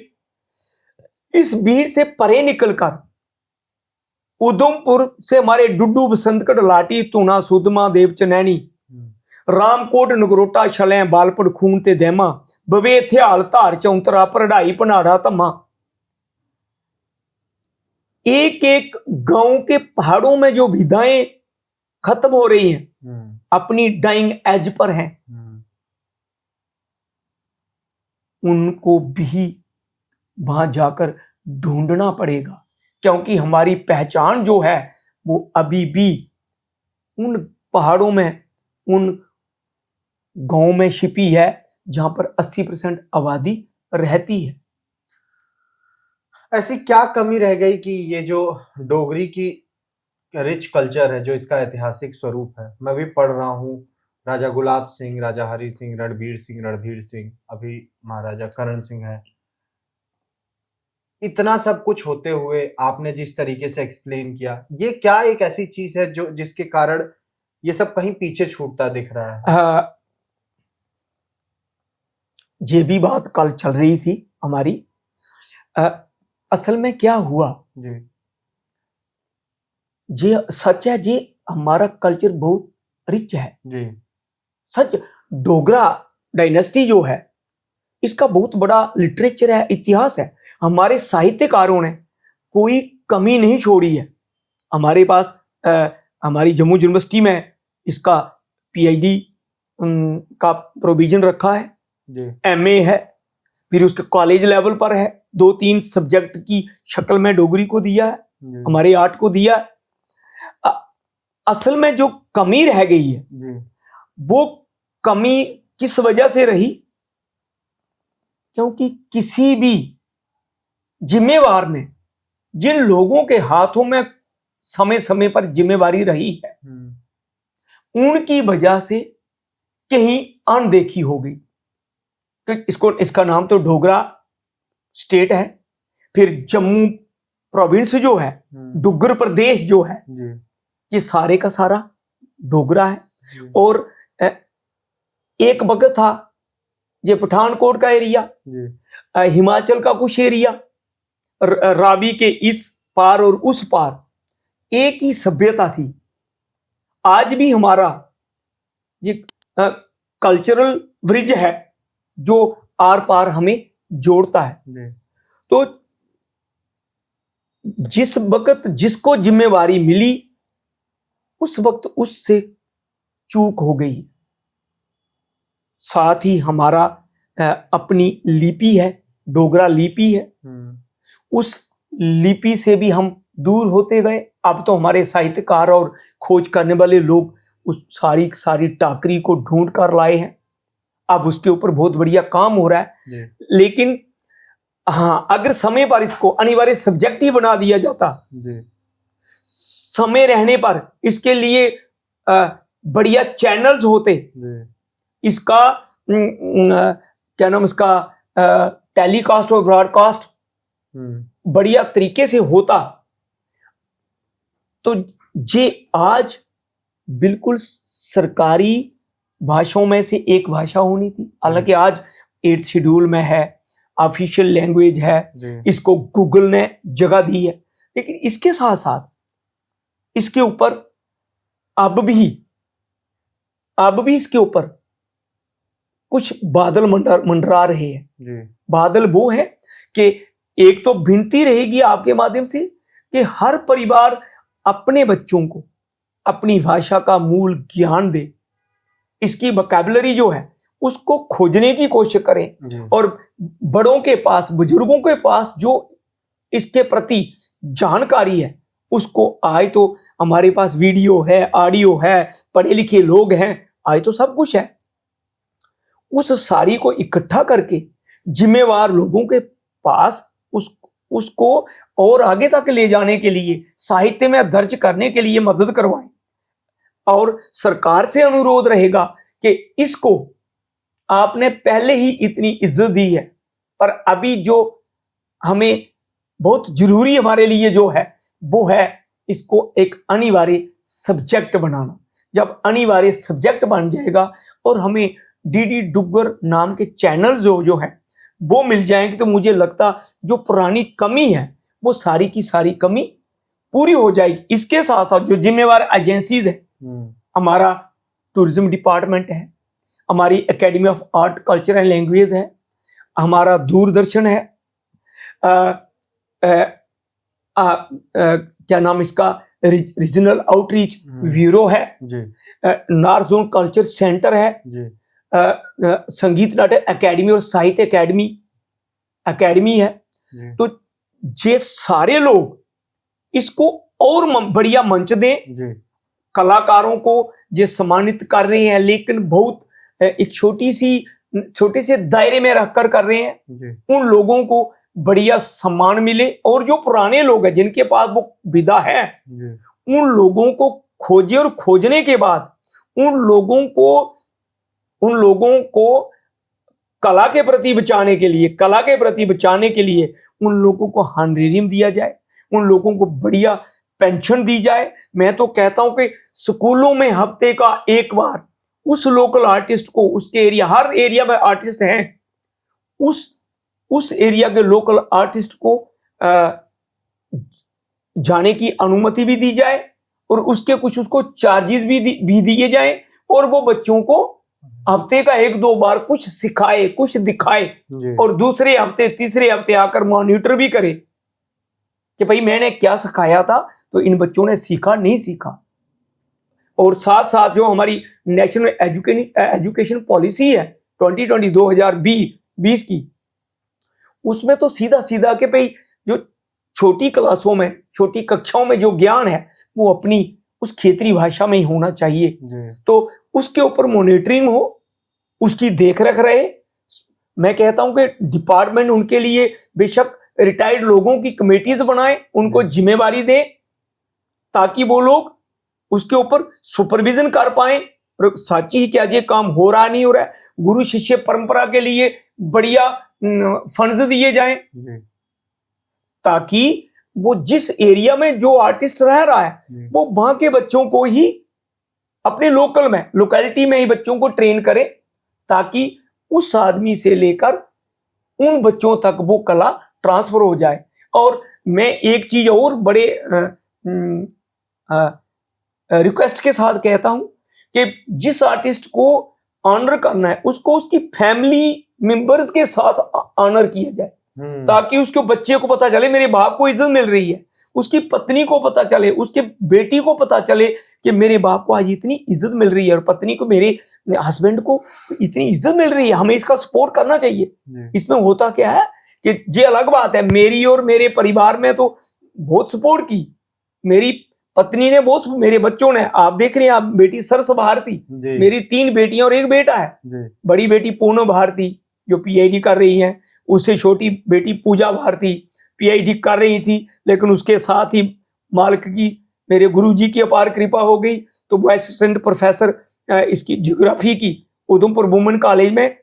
इस भीड़ से परे निकलकर उधमपुर से हमारे डुड्डू, बसंतगढ़, लाटी, तूना, सुदमा, देव चनैनी, रामकोट, नगरोटा, छलें, बालपड़, खून ते देमा, बवे थियाल धार चौंतरा पढ़ाई पनाड़ा तम्मा। एक एक गांव के पहाड़ों में जो विधाएं खत्म हो रही हैं, अपनी डाइंग एज पर हैं, उनको भी वहां जाकर ढूंढना पड़ेगा, क्योंकि हमारी पहचान जो है वो अभी भी उन पहाड़ों में, उन गांव में छिपी है जहां पर 80% आबादी रहती है। ऐसी क्या कमी रह गई कि ये जो डोगरी की रिच कल्चर है, जो इसका ऐतिहासिक स्वरूप है, मैं भी पढ़ रहा हूँ, राजा गुलाब सिंह, राजा हरि सिंह, रणबीर सिंह, रणधीर सिंह, अभी महाराजा करण सिंह है, इतना सब कुछ होते हुए आपने जिस तरीके से एक्सप्लेन किया, ये क्या एक ऐसी चीज है जो जिसके कारण ये सब कहीं पीछे छूटता दिख रहा है? ये भी बात कल चल रही थी हमारी। असल में क्या हुआ जी, ये सच है, ये हमारा कल्चर बहुत रिच है जी। सच, डोगरा डायनेस्टी जो है इसका बहुत बड़ा लिटरेचर है, इतिहास है। हमारे साहित्यकारों ने कोई कमी नहीं छोड़ी है। हमारे पास हमारी जम्मू यूनिवर्सिटी में इसका पीएचडी का प्रोविजन रखा है, एमए है, फिर उसके कॉलेज लेवल पर है, 2-3 सब्जेक्ट की शक्ल में डोगरी को दिया है, हमारे आर्ट को दिया है। असल में जो कमी रह गई है वो कमी किस वजह से रही? क्योंकि किसी भी जिम्मेवार ने, जिन लोगों के हाथों में समय समय पर जिम्मेवारी रही है, उनकी वजह से कहीं अनदेखी हो गई। इसका नाम तो डोगरा स्टेट है, फिर जम्मू प्रोविंस जो है, डुग्गर प्रदेश जो है, ये सारे का सारा डोगरा है। और एक वक्त था ये पठानकोट का एरिया, हिमाचल का कुछ एरिया, रावी के इस पार और उस पार एक ही सभ्यता थी। आज भी हमारा ये कल्चरल ब्रिज है जो आर पार हमें जोड़ता है। तो जिस वक्त जिसको जिम्मेवारी मिली उस वक्त उससे चूक हो गई। साथ ही हमारा अपनी लिपि है, डोगरा लिपि है, उस लिपि से भी हम दूर होते गए। अब तो हमारे साहित्यकार और खोज करने वाले लोग उस सारी टाकरी को ढूंढ कर लाए हैं। अब उसके ऊपर बहुत बढ़िया काम हो रहा है। लेकिन हाँ, अगर समय पर इसको अनिवार्य सब्जेक्ट ही बना दिया जाता, समय रहने पर इसके लिए बढ़िया चैनल्स होते, इसका क्या नाम, इसका टेलीकास्ट और ब्रॉडकास्ट बढ़िया तरीके से होता, तो ये आज बिल्कुल सरकारी भाषाओं में से एक भाषा होनी थी। हालांकि आज 8th शेड्यूल में है, ऑफिशियल लैंग्वेज है, इसको गूगल ने जगह दी है। लेकिन इसके साथ साथ इसके ऊपर अब भी इसके ऊपर कुछ बादल मंडरा रहे हैं। बादल वो है कि एक तो विनती रहेगी आपके माध्यम से कि हर परिवार अपने बच्चों को अपनी भाषा का मूल ज्ञान दे, इसकी वोकैबुलरी जो है उसको खोजने की कोशिश करें, और बड़ों के पास, बुजुर्गों के पास जो इसके प्रति जानकारी है उसको, आए तो हमारे पास वीडियो है, ऑडियो है, पढ़े लिखे लोग हैं, आए तो सब कुछ है, उस सारी को इकट्ठा करके जिम्मेवार लोगों के पास उसको और आगे तक ले जाने के लिए, साहित्य में दर्ज करने के लिए मदद करवाएं। और सरकार से अनुरोध रहेगा कि इसको आपने पहले ही इतनी इज्जत दी है, पर अभी जो हमें बहुत जरूरी हमारे लिए जो है वो है इसको एक अनिवार्य सब्जेक्ट बनाना। जब अनिवार्य सब्जेक्ट बन जाएगा और हमें डीडी डुग्गर नाम के चैनल जो है वो मिल जाएंगे, तो मुझे लगता जो पुरानी कमी है वो सारी की सारी कमी पूरी हो जाएगी। इसके साथ साथ जो जिम्मेवार एजेंसीज है, हमारा टूरिज्म डिपार्टमेंट है, हमारी academy of art culture and language है, हमारा दूरदर्शन है, क्या नाम इसका, रीजनल आउटरीच ब्यूरो है, नॉर्थ जोन कल्चर सेंटर है, संगीत नाटक एकेडमी और साहित्य एकेडमी है। तो ये सारे लोग इसको और बढ़िया मंच दें, कलाकारों को ये सम्मानित कर रहे हैं, लेकिन बहुत एक छोटे से दायरे में रखकर कर रहे हैं। उन लोगों को बढ़िया सम्मान मिले, और जो पुराने लोग हैं जिनके पास वो विधा है, उन लोगों को खोजे, और खोजने के बाद उन लोगों को कला के प्रति बचाने के लिए उन लोगों को हानरेरियम दिया जाए, उन लोगों को बढ़िया पेंशन दी जाए। मैं तो कहता हूं कि स्कूलों में हफ्ते का एक बार उस लोकल आर्टिस्ट को, उसके एरिया, हर एरिया में आर्टिस्ट हैं, उस एरिया के लोकल आर्टिस्ट को जाने की अनुमति भी दी जाए, और उसके कुछ उसको चार्जेस भी दिए जाए, और वो बच्चों को हफ्ते का 1-2 बार कुछ सिखाए, कुछ दिखाए, और दूसरे हफ्ते तीसरे हफ्ते आकर मॉनिटर भी करे कि भाई मैंने क्या सिखाया था, तो इन बच्चों ने सीखा नहीं सीखा। और साथ साथ जो हमारी नेशनल एजुकेशन पॉलिसी है 2020 की, उसमें तो सीधा कि भाई जो छोटी क्लासों में, छोटी कक्षाओं में जो ज्ञान है वो अपनी उस क्षेत्रीय भाषा में ही होना चाहिए। तो उसके ऊपर मॉनिटरिंग हो, उसकी देखरेख रहे। मैं कहता हूं कि डिपार्टमेंट उनके लिए बेशक रिटायर्ड लोगों की कमेटीज बनाए, उनको जिम्मेवारी दें, ताकि वो लोग उसके ऊपर सुपरविजन कर पाए, और सच्ची ही क्या ये काम हो रहा नहीं हो रहा है। गुरु शिष्य परंपरा के लिए बढ़िया फंड्स दिए जाएं, ताकि वो जिस एरिया में जो आर्टिस्ट रह रहा है वो वहां के बच्चों को ही अपने लोकेलिटी में ही बच्चों को ट्रेन करे, ताकि उस आदमी से लेकर उन बच्चों तक वो कला ट्रांसफर हो जाए। और मैं एक चीज और बड़े रिक्वेस्ट के साथ कहता हूं कि जिस आर्टिस्ट को ऑनर करना है उसको उसकी फैमिली मेंबर्स के साथ ऑनर किया जाए, ताकि उसके बच्चे को पता चले मेरे बाप को इज्जत मिल रही है, उसकी पत्नी को पता चले, उसके बेटी को पता चले कि मेरे बाप को आज इतनी इज्जत मिल रही है, और पत्नी को, मेरे हस्बैंड को इतनी इज्जत मिल रही है, हमें इसका सपोर्ट करना चाहिए। इसमें होता क्या है कि ये अलग बात है, मेरी और मेरे परिवार में तो बहुत सपोर्ट की, मेरी पत्नी ने बहुत, मेरे बच्चों ने, आप देख रहे हैं, आप बेटी सरस भारती, मेरी 3 बेटियां और 1 बेटा है। बड़ी बेटी पूनम भारती जो पीएचडी कर रही हैं, उससे छोटी बेटी पूजा भारती पीएचडी कर रही थी, लेकिन उसके साथ ही मालिक की, मेरे गुरुजी की अपार कृपा हो गई, तो वो असिस्टेंट प्रोफेसर इसकी ज्योग्राफी की उधमपुर वुमेन कॉलेज में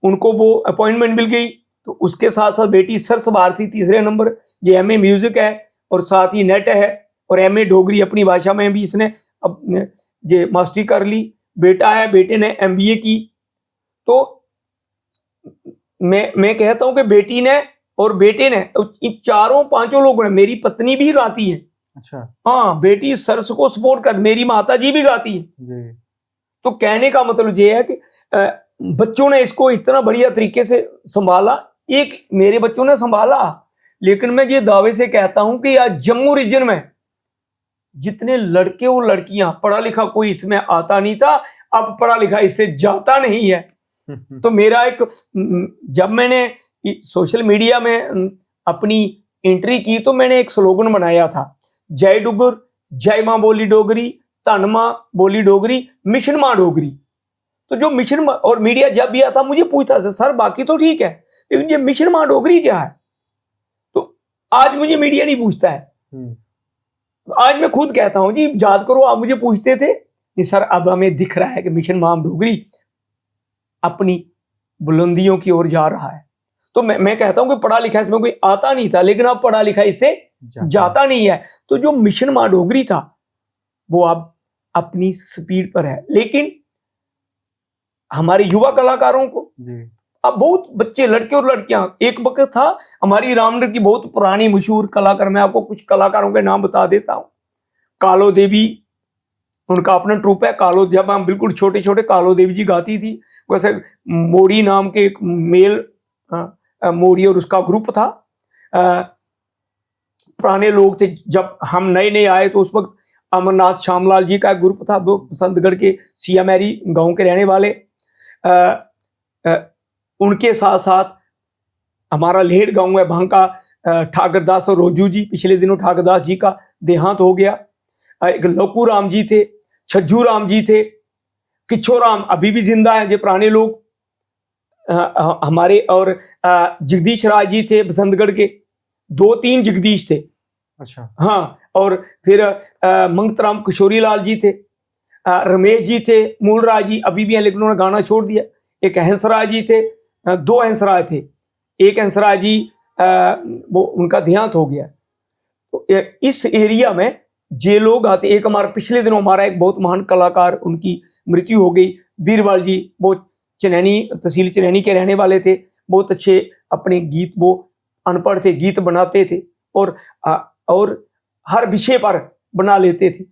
उनको वो अपॉइंटमेंट मिल गई। तो उसके साथ साथ बेटी सरस भारती 3रे नंबर, ये एमए म्यूजिक है, और साथ ही नेट है, और एमए डोगरी अपनी भाषा में भी इसने अब ये मास्टरी कर ली। बेटा है, बेटे ने एमबीए की। तो मैं कहता हूं कि बेटी ने और बेटे ने, इन 4-5 लोगों ने, मेरी पत्नी भी गाती है। अच्छा, हाँ, बेटी सरस को सपोर्ट कर, मेरी माता जी भी गाती है। तो कहने का मतलब ये है कि बच्चों ने इसको इतना बढ़िया तरीके से संभाला, एक मेरे बच्चों ने संभाला। लेकिन मैं ये दावे से कहता हूं कि आज जम्मू रीजन में जितने लड़के और लड़कियां, पढ़ा लिखा कोई इसमें आता नहीं था, अब पढ़ा लिखा इससे जाता नहीं है। तो मेरा एक, जब मैंने सोशल मीडिया में अपनी एंट्री की, तो मैंने एक स्लोगन बनाया था, जय डुगर, जय मां बोली डोगरी, धन मां बोली डोगरी, मिशन मां डोगरी। तो जो मिशन, और मीडिया जब भी आता मुझे पूछता था, सर बाकी तो ठीक है, लेकिन ये मिशन मां डोगरी क्या है? तो आज मुझे मीडिया नहीं पूछता है, आज मैं खुद कहता हूं जी याद करो, आप मुझे पूछते थे कि सर अब हमें दिख रहा है कि मिशन मां डोगरी अपनी बुलंदियों की ओर जा रहा है। तो मैं कहता हूं कि पढ़ा लिखा इसमें कोई आता नहीं था, लेकिन अब पढ़ा लिखा इससे जाता नहीं है। तो जो मिशन मां डोगरी था वो अब अपनी स्पीड पर है। लेकिन हमारे युवा कलाकारों को अब बहुत बच्चे, लड़के और लड़कियां, एक वक्त था हमारी रामनगर की बहुत पुरानी मशहूर कलाकार, मैं आपको कुछ कलाकारों के नाम बता देता हूं। कालो देवी, उनका अपना ट्रूप है कालो, जब हम बिल्कुल छोटे छोटे कालो देवी जी गाती थी, वैसे मोड़ी नाम के एक मेल मोड़ी और उसका ग्रुप था। पुराने लोग थे, जब हम नए नए आए तो उस वक्त अमरनाथ श्यामलाल जी का एक ग्रुप था, वो बसंतगढ़ के सिया मैरी गांव के रहने वाले। उनके साथ साथ हमारा लेहड़ गांव है, वहां का ठाकरदास और रोजू जी, पिछले दिनों ठाकरदास जी का देहांत हो गया। एक लकू राम जी थे, छज्जू राम जी थे, किच्छो राम अभी भी जिंदा है, जो पुराने लोग हमारे, और जगदीश राज जी थे बसंतगढ़ के, 2-3 जगदीश थे। अच्छा। हाँ, और फिर मंगतराम किशोरी लाल जी थे, रमेश जी थे, मूलराज जी अभी भी हैं लेकिन उन्होंने गाना छोड़ दिया। एक हंसराज जी थे, 2 हंसराज थे, एक हंसराज जी वो उनका देहांत हो गया। तो इस एरिया में जे लोग आते, एक हमारा पिछले दिनों हमारा एक बहुत महान कलाकार उनकी मृत्यु हो गई, बीरबल जी, वो चनैनी तहसील चनैनी के रहने वाले थे, बहुत अच्छे अपने गीत, वो अनपढ़ थे, गीत बनाते थे और हर विषय पर बना लेते थे।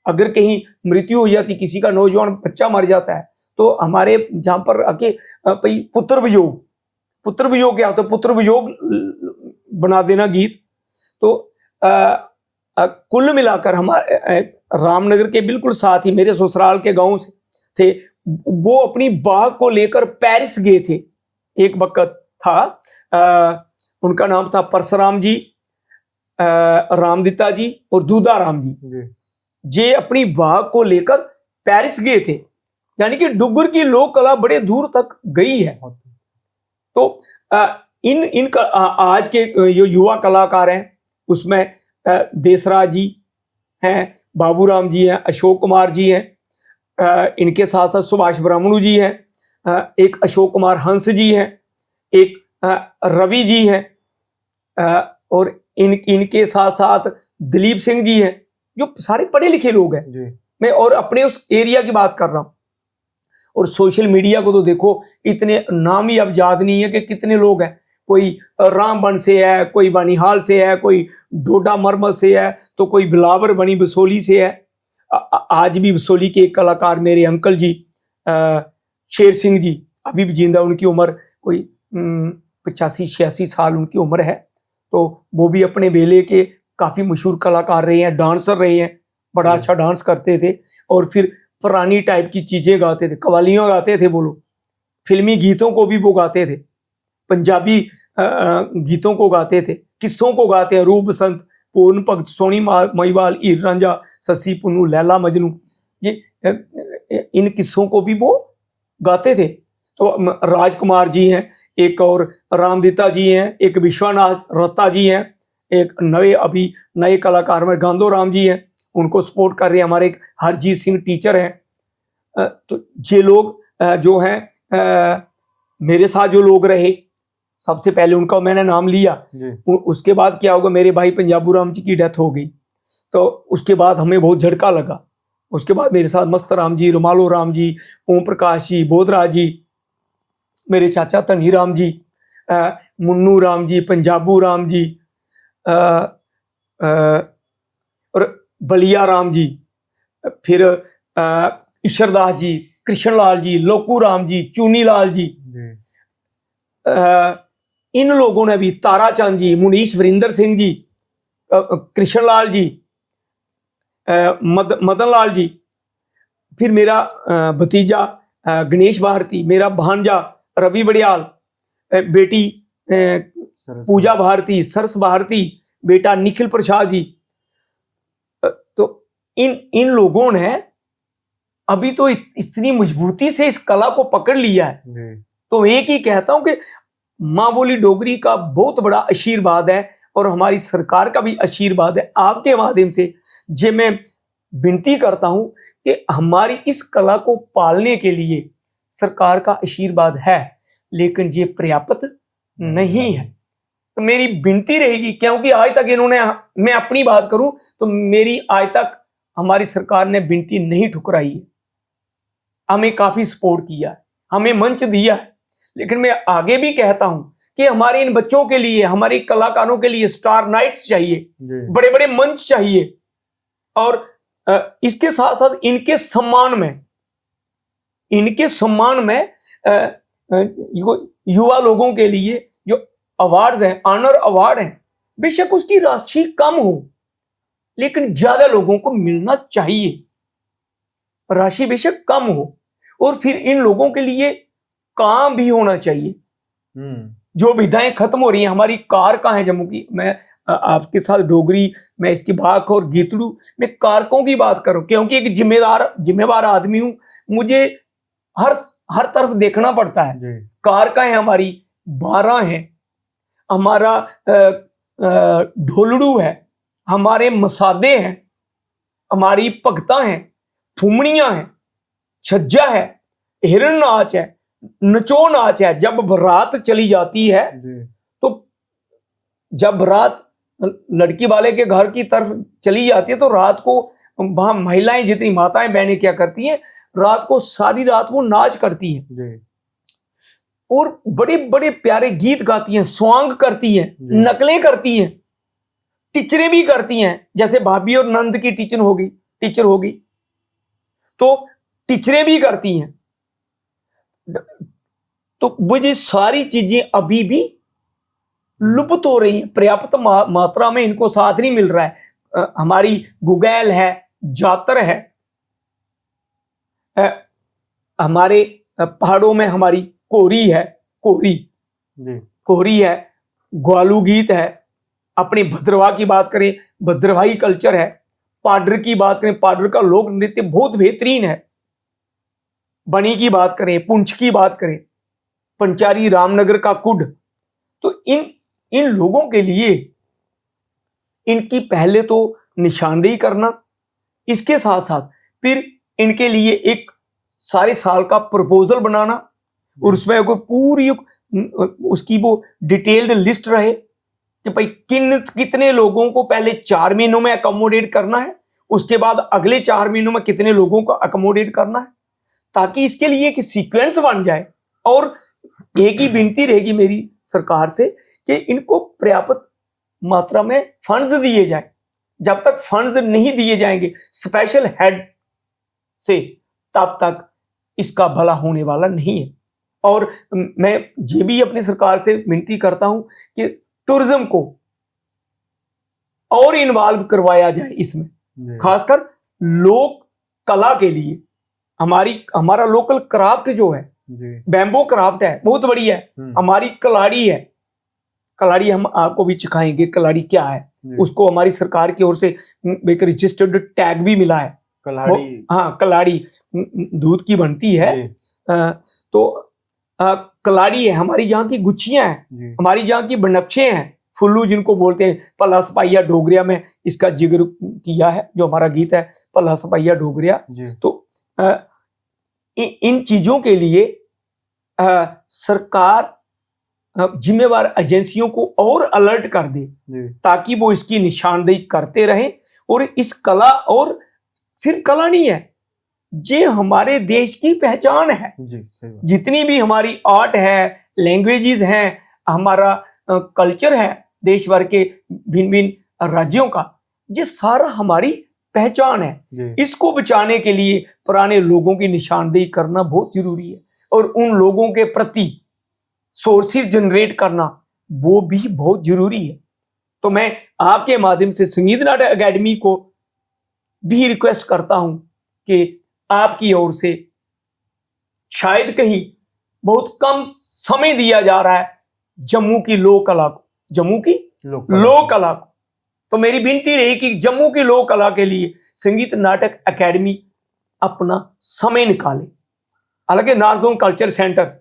अगर कहीं मृत्यु हो जाती, किसी का नौजवान बच्चा मर जाता है, तो हमारे जहां पर आके पुत्र वियोग क्या होता है, पुत्र वियोग बना देना गीत। तो कुल मिलाकर हमारे रामनगर के बिल्कुल साथ ही मेरे ससुराल के गांव से थे, वो अपनी बाग को लेकर पेरिस गए थे। एक वक्त था, उनका नाम था परशुराम जी, रामदिता जी और दूधा राम जी। जे अपनी बाग को लेकर पेरिस गए थे, यानी कि डुग्गर की लोक कला बड़े दूर तक गई है। तो इन आज के जो युवा कलाकार हैं, उसमें देसराज जी हैं, बाबूराम जी हैं, अशोक कुमार जी हैं, इनके साथ साथ सुभाष ब्राह्मणु जी हैं, एक अशोक कुमार हंस जी हैं, एक रवि जी हैं, और इनके साथ साथ दिलीप सिंह जी हैं, जो सारे पढ़े लिखे लोग हैं जी। मैं और अपने उस एरिया की बात कर रहा हूँ। और सोशल मीडिया को तो देखो, इतने नाम ही अब याद नहीं है कि कितने लोग हैं। कोई रामबन से है, कोई बनिहाल से है, कोई डोडा मरमत से है, तो कोई बिलावर बनी बसोली से है। आज भी बसोली के एक कलाकार मेरे अंकल जी शेर सिंह जी अभी भी जिंदा, उनकी उम्र कोई 85-86 साल उनकी उम्र है। तो वो भी अपने बेले के काफी मशहूर कलाकार रहे हैं, डांसर रहे हैं, बड़ा अच्छा डांस करते थे, और फिर पुरानी टाइप की चीजें गाते थे, कवालियां गाते थे वो लोग, फिल्मी गीतों को भी वो गाते थे, पंजाबी गीतों को गाते थे, किस्सों को गाते हैं, रूप बसंत, पूर्ण भगत, सोनी महिवाल, हीर रांझा, ससी पुन्नू, लैला मजनू, ये इन किस्सों को भी वो गाते थे। तो राजकुमार जी हैं, एक और रामदिता जी हैं, एक विश्वनाथ रत्ता जी हैं, एक अभी नए कलाकार में गांधो राम जी हैं, उनको सपोर्ट कर रहे हैं। हमारे एक हरजीत सिंह टीचर हैं। तो ये लोग जो हैं, मेरे साथ जो लोग रहे, सबसे पहले उनका मैंने नाम लिया, उसके बाद क्या होगा, मेरे भाई पंजाबू राम जी की डेथ हो गई, तो उसके बाद हमें बहुत झटका लगा। उसके बाद मेरे साथ मस्त राम जी, रुमालो राम जी, ओम प्रकाश जी, बोधराज जी, मेरे चाचा धनी राम जी, मुन्नू राम जी, पंजाबू राम जी, और बलिया राम जी, फिर ईश्वरदास जी, कृष्णलाल जी, लोकू राम जी, चूनी लाल जी, इन लोगों ने भी, ताराचंद जी, मुनीश वरिंदर सिंह जी, कृष्णलाल जी, मदन लाल जी, फिर मेरा भतीजा गणेश भारती, मेरा भांजा रवि बड़ियाल, बेटी पूजा भारती, सरस भारती, बेटा निखिल प्रसाद जी। तो इन लोगों ने अभी तो इतनी मजबूती से इस कला को पकड़ लिया है। तो एक ही कहता हूं कि मां बोली डोगरी का बहुत बड़ा आशीर्वाद है, और हमारी सरकार का भी आशीर्वाद है। आपके माध्यम से जे मैं विनती करता हूं कि हमारी इस कला को पालने के लिए सरकार का आशीर्वाद है, लेकिन ये पर्याप्त नहीं है। तो मेरी विनती रहेगी, क्योंकि आज तक इन्होंने, मैं अपनी बात करूं तो मेरी आज तक हमारी सरकार ने विनती नहीं ठुकराई है, हमें काफी सपोर्ट किया है, हमें मंच दिया है। लेकिन मैं आगे भी कहता हूं कि हमारे इन बच्चों के लिए, हमारे कलाकारों के लिए स्टार नाइट्स चाहिए, बड़े बड़े मंच चाहिए, और इसके साथ साथ इनके सम्मान में युवा लोगों के लिए जो अवार्ड्स हैं, ऑनर अवार्ड हैं, बेशक उसकी राशि कम हो लेकिन ज्यादा लोगों को मिलना चाहिए। राशि बेशक कम हो और फिर इन लोगों के लिए काम भी होना चाहिए। जो विधाएं खत्म हो रही हैं, हमारी कारका है जम्मू की, मैं आपके साथ डोगरी में इसकी भाख और गीतड़ू में कारकों की बात करूं क्योंकि एक जिम्मेवार आदमी हूं, मुझे हर तरफ देखना पड़ता है। कारका है हमारी, 12 है हमारा, ढोलड़ू है हमारे, मसादे हैं हमारी, भगता हैं, फुमड़ियां हैं, छज्जा है, हिरण नाच है, नचो नाच है। जब बारात चली जाती है तो जब बारात लड़की वाले के घर की तरफ चली जाती है तो रात को वहां महिलाएं, जितनी माताएं बहनें क्या करती हैं, रात को सारी रात वो नाच करती हैं और बड़े बड़े प्यारे गीत गाती हैं, स्वांग करती हैं, नकलें करती हैं, टीचरें भी करती हैं। जैसे भाभी और नंद की टीचर होगी तो टीचरें भी करती हैं। तो मुझे सारी चीजें अभी भी लुप्त हो रही हैं, पर्याप्त मात्रा में इनको साथ नहीं मिल रहा है। हमारी गुगैल है, जातर है, हमारे पहाड़ों में हमारी कोरी है, कोरी है, ग्वालू गीत है, अपनी भद्रवाह की बात करें भद्रवाही कल्चर है, पाडर की बात करें पाडर का लोक नृत्य बहुत बेहतरीन है, बनी की बात करें, पुंछ की बात करें, पंचारी रामनगर का कुड। तो इन लोगों के लिए इनकी पहले तो निशानदेही करना, इसके साथ साथ फिर इनके लिए एक सारे साल का प्रपोजल बनाना और उसमें कोई पूरी उसकी वो डिटेल्ड लिस्ट रहे कि भाई कितने लोगों को पहले 4 महीनों में अकोमोडेट करना है, उसके बाद अगले 4 महीनों में कितने लोगों को अकोमोडेट करना है, ताकि इसके लिए एक सीक्वेंस बन जाए। और एक ही विनती रहेगी मेरी सरकार से कि इनको पर्याप्त मात्रा में फंड्स दिए जाएं। जब तक फंड्स नहीं दिए जाएंगे स्पेशल हेड से, तब तक इसका भला होने वाला नहीं है। और मैं ये भी अपनी सरकार से विनती करता हूं कि टूरिज्म को और इन्वॉल्व करवाया जाए इसमें, खासकर लोक कला के लिए। हमारा लोकल क्राफ्ट जो है, बैम्बो क्राफ्ट है, बहुत बड़ी है। हमारी कलाड़ी है, कलाड़ी हम आपको भी सिखाएंगे कलाड़ी क्या है। उसको हमारी सरकार की ओर से एक रजिस्टर्ड टैग भी मिला है, कलाड़ी। हाँ, कलाड़ी दूध की बनती है। तो कलाड़ी है, हमारी जहाँ की गुच्छियां हैं, हमारी जहाँ की बनपछे हैं, फुल्लू जिनको बोलते हैं, पला सपाइया डोगरिया में इसका जिक्र किया है, जो हमारा गीत है पला सपाइया डोगरिया। तो इन चीजों के लिए सरकार जिम्मेवार एजेंसियों को और अलर्ट कर दे ताकि वो इसकी निशानदेही करते रहें। और इस कला, और सिर्फ कला नहीं है, ये हमारे देश की पहचान है। जितनी भी हमारी आर्ट है, लैंग्वेजेस हैं, हमारा कल्चर है देश भर के भिन्न भिन्न राज्यों का, ये सारा हमारी पहचान है। इसको बचाने के लिए पुराने लोगों की निशानदेही करना बहुत जरूरी है और उन लोगों के प्रति सोर्सेज जनरेट करना वो भी बहुत जरूरी है। तो मैं आपके माध्यम से संगीत नाटक अकेडमी को भी रिक्वेस्ट करता हूं कि आपकी ओर से शायद कहीं बहुत कम समय दिया जा रहा है जम्मू की लोक कला को, जम्मू की लोक कला को। तो मेरी विनती रही कि जम्मू की लोक कला के लिए संगीत नाटक अकेडमी अपना समय निकाले। हालांकि नारजोन कल्चर सेंटर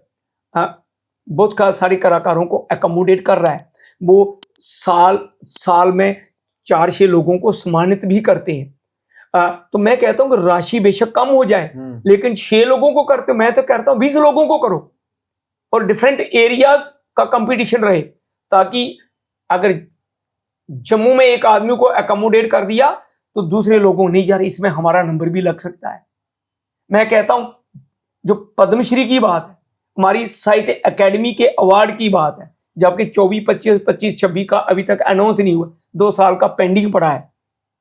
बहुत सारे कलाकारों को एकोमोडेट कर रहा है, वो साल में 4-6 लोगों को सम्मानित भी करते हैं। तो मैं कहता हूं कि राशि बेशक कम हो जाए लेकिन 6 लोगों को करते हो, मैं तो कहता हूं 20 लोगों को करो और डिफरेंट एरियाज का कंपटीशन रहे, ताकि अगर जम्मू में एक आदमी को एकोमोडेट कर दिया तो दूसरे लोगों नहीं जा रहे, इसमें हमारा नंबर भी लग सकता है। मैं कहता हूं जो पद्मश्री की बात है, हमारी साहित्य अकेडमी के अवार्ड की बात है, जबकि 24, 25, 26 का अभी तक अनाउंस नहीं हुआ, 2 साल का पेंडिंग पड़ा है।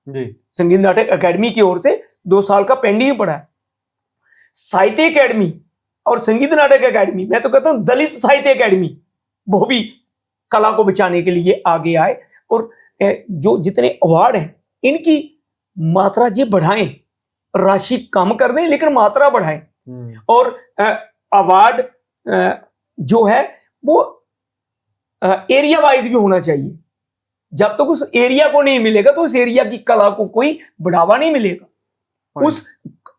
जी संगीत नाटक अकेडमी की ओर से 2 साल का पेंडिंग पड़ा है। साहित्य अकेडमी और संगीत नाटक अकेडमी, मैं तो कहता हूं दलित साहित्य अकेडमी, वो भी कला को बचाने के लिए आगे आए और जो जितने अवार्ड हैं इनकी मात्रा ये बढ़ाएं, राशि कम कर दें लेकिन मात्रा बढ़ाएं। और अवार्ड जो है वो एरिया वाइज भी होना चाहिए। जब तक उस एरिया को नहीं मिलेगा तो उस एरिया की कला को कोई बढ़ावा नहीं मिलेगा।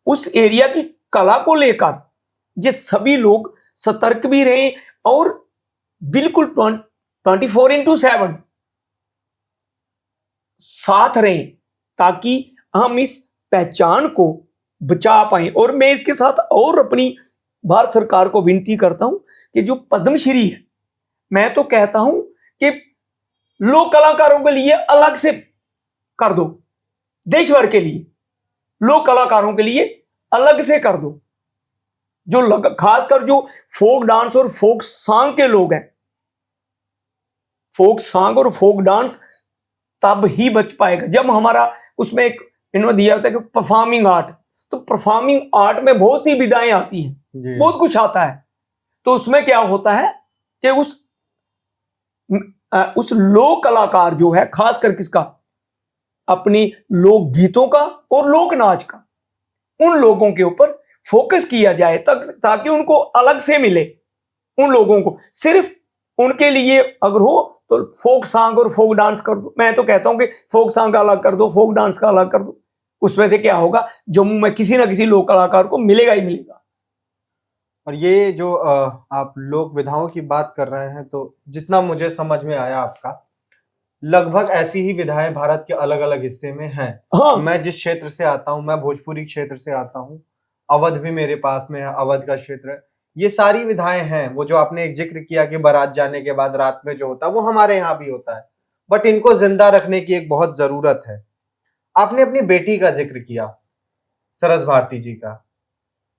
उस एरिया की कला को लेकर ये सभी लोग सतर्क भी रहें और बिल्कुल 24/7 साथ रहें ताकि हम इस पहचान को बचा पाए। और मैं इसके साथ और अपनी भारत सरकार को विनती करता हूं कि जो पद्मश्री है, मैं तो कहता हूं कि लोक कलाकारों के लिए अलग से कर दो, देश भर के लिए लोक कलाकारों के लिए अलग से कर दो। जो खासकर जो फोक डांस और फोक सॉन्ग के लोग हैं, फोक सॉन्ग और फोक डांस तब ही बच पाएगा जब हमारा उसमें एक इन्होंने दिया होता है कि परफॉर्मिंग आर्ट, तो परफॉर्मिंग आर्ट में बहुत सी विधाएं आती हैं, बहुत कुछ आता है। तो उसमें क्या होता है कि उस लोक कलाकार जो है, खासकर किसका, अपनी लोक गीतों का और लोक नाच का, उन लोगों के ऊपर फोकस किया जाए ताकि उनको अलग से मिले। उन लोगों को सिर्फ उनके लिए अगर हो तो फोक सॉन्ग और फोक डांस कर दो। मैं तो कहता हूं कि फोक सॉन्ग का अलग कर दो, फोक डांस का अलग कर दो। उसमें से क्या होगा, जम्मू में किसी ना किसी लोक कलाकार को मिलेगा ही मिलेगा। और ये जो आप लोक विधाओं की बात कर रहे हैं, तो जितना मुझे समझ में आया आपका, लगभग ऐसी ही विधाएं भारत के अलग अलग हिस्से में हैं। हाँ। मैं जिस क्षेत्र से आता हूं, मैं भोजपुरी क्षेत्र से आता हूं, अवध भी मेरे पास में है, अवध का क्षेत्र है। ये सारी विधाएं हैं। वो जो आपने एक जिक्र किया कि बारात जाने के बाद रात में जो होता है वो हमारे यहाँ भी होता है, बट इनको जिंदा रखने की एक बहुत जरूरत है। आपने अपनी बेटी का जिक्र किया, सरस भारती जी का।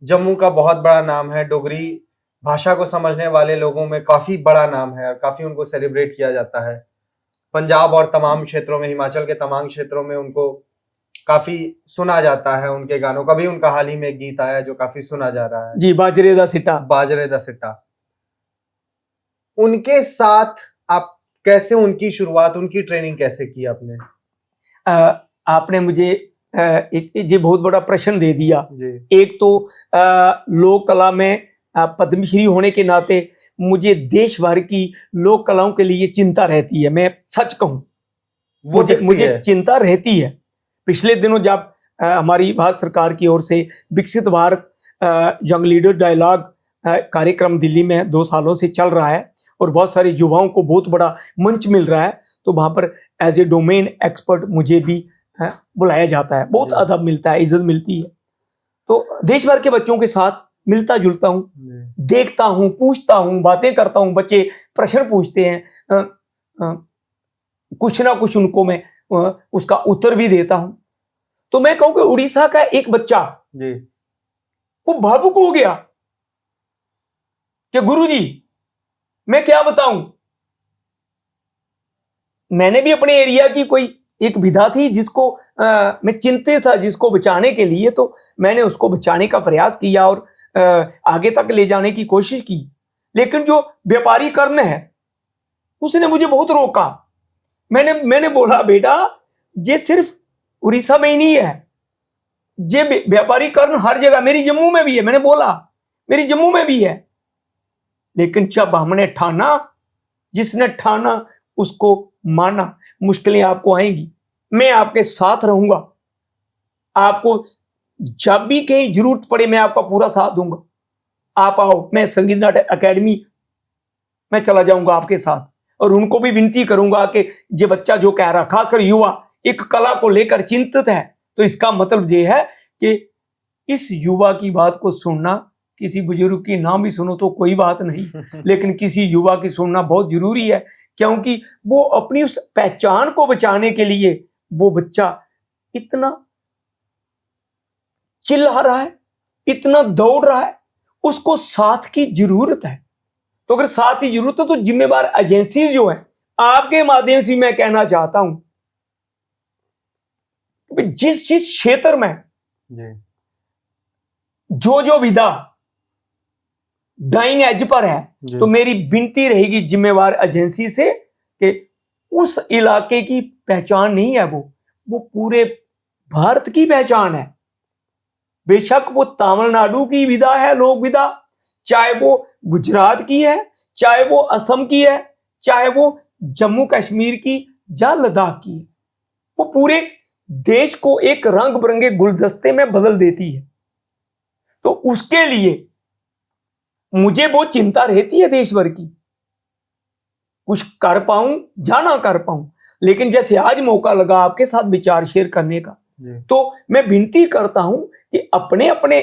जम्मू का बहुत बड़ा नाम है, डोगरी भाषा को समझने वाले लोगों में काफी बड़ा नाम है और काफी उनको सेलिब्रेट किया जाता है। पंजाब और तमाम क्षेत्रों में, हिमाचल के तमाम क्षेत्रों में उनको काफी सुना जाता है, उनके गानों का भी। उनका हाल ही में एक गीत आया जो काफी सुना जा रहा है जी, बाजरे दा सिट्टा। बाजरे दा सिट्टा। उनके साथ आप कैसे, उनकी शुरुआत, उनकी ट्रेनिंग कैसे की आपने? आपने मुझे एक ये बहुत बड़ा प्रश्न दे दिया जी। एक तो लोक कला में पद्मश्री होने के नाते मुझे देश भर की लोक कलाओं के लिए चिंता रहती है। मैं सच कहूं, मुझे चिंता रहती है। पिछले दिनों जब हमारी भारत सरकार की ओर से विकसित भारत यंग लीडर डायलॉग कार्यक्रम दिल्ली में 2 सालों से चल रहा है और बहुत सारे युवाओं को बहुत बड़ा मंच मिल रहा है, तो वहां पर एज ए डोमेन एक्सपर्ट मुझे भी बुलाया जाता है। बहुत अदब मिलता है, इज्जत मिलती है। तो देश भर के बच्चों के साथ मिलता जुलता हूँ, देखता हूँ, पूछता हूँ, बातें करता हूँ। बच्चे प्रश्न पूछते हैं, कुछ ना कुछ उनको मैं उसका उत्तर भी देता हूं। तो मैं कहूं कि उड़ीसा का एक बच्चा जी, वो भावुक हो गया कि गुरुजी मैं क्या बताऊं, मैंने भी अपने एरिया की कोई एक विधा थी जिसको मैं चिंतित था, जिसको बचाने के लिए, तो मैंने उसको बचाने का प्रयास किया और आगे तक ले जाने की कोशिश की। लेकिन जो व्यापारीकरण है उसने मुझे बहुत रोका। मैंने बोला बेटा ये सिर्फ उड़ीसा में ही नहीं है, ये व्यापारीकरण हर जगह, मेरी जम्मू में भी है। मैंने बोला मेरी जम्मू में भी है। लेकिन जब हमने ठाना, जिसने ठाना उसको माना। मुश्किलें आपको आएंगी, मैं आपके साथ रहूंगा। आपको जब भी कहीं जरूरत पड़े मैं आपका पूरा साथ दूंगा। आप आओ, मैं संगीत नाटक अकेडमी में चला जाऊंगा आपके साथ। और उनको भी विनती करूंगा कि ये बच्चा जो कह रहा, खासकर युवा एक कला को लेकर चिंतित है, तो इसका मतलब ये है कि इस युवा की बात को सुनना, किसी बुजुर्ग की ना भी सुनो तो कोई बात नहीं, लेकिन किसी युवा की सुनना बहुत जरूरी है, क्योंकि वो अपनी उस पहचान को बचाने के लिए वो बच्चा इतना चिल्ला रहा है, इतना दौड़ रहा है, उसको साथ की जरूरत है। तो अगर साथ की जरूरत है तो जिम्मेवार एजेंसी जो है, आपके माध्यम से मैं कहना चाहता हूं कि जिस जिस क्षेत्र में जी जो विधा डाइंग एज पर है, जी तो मेरी विनती रहेगी जिम्मेवार एजेंसी से कि उस इलाके की पहचान नहीं है, वो पूरे भारत की पहचान है। बेशक वो तमिलनाडु की विधा है, लोक विधा, चाहे वो गुजरात की है, चाहे वो असम की है, चाहे वो जम्मू कश्मीर की या लद्दाख की है, वो पूरे देश को एक रंग बिरंगे गुलदस्ते में बदल देती है। तो उसके लिए मुझे वो चिंता रहती है देश भर की, कुछ कर पाऊं या ना कर पाऊं, लेकिन जैसे आज मौका लगा आपके साथ विचार शेयर करने का, तो मैं विनती करता हूं कि अपने अपने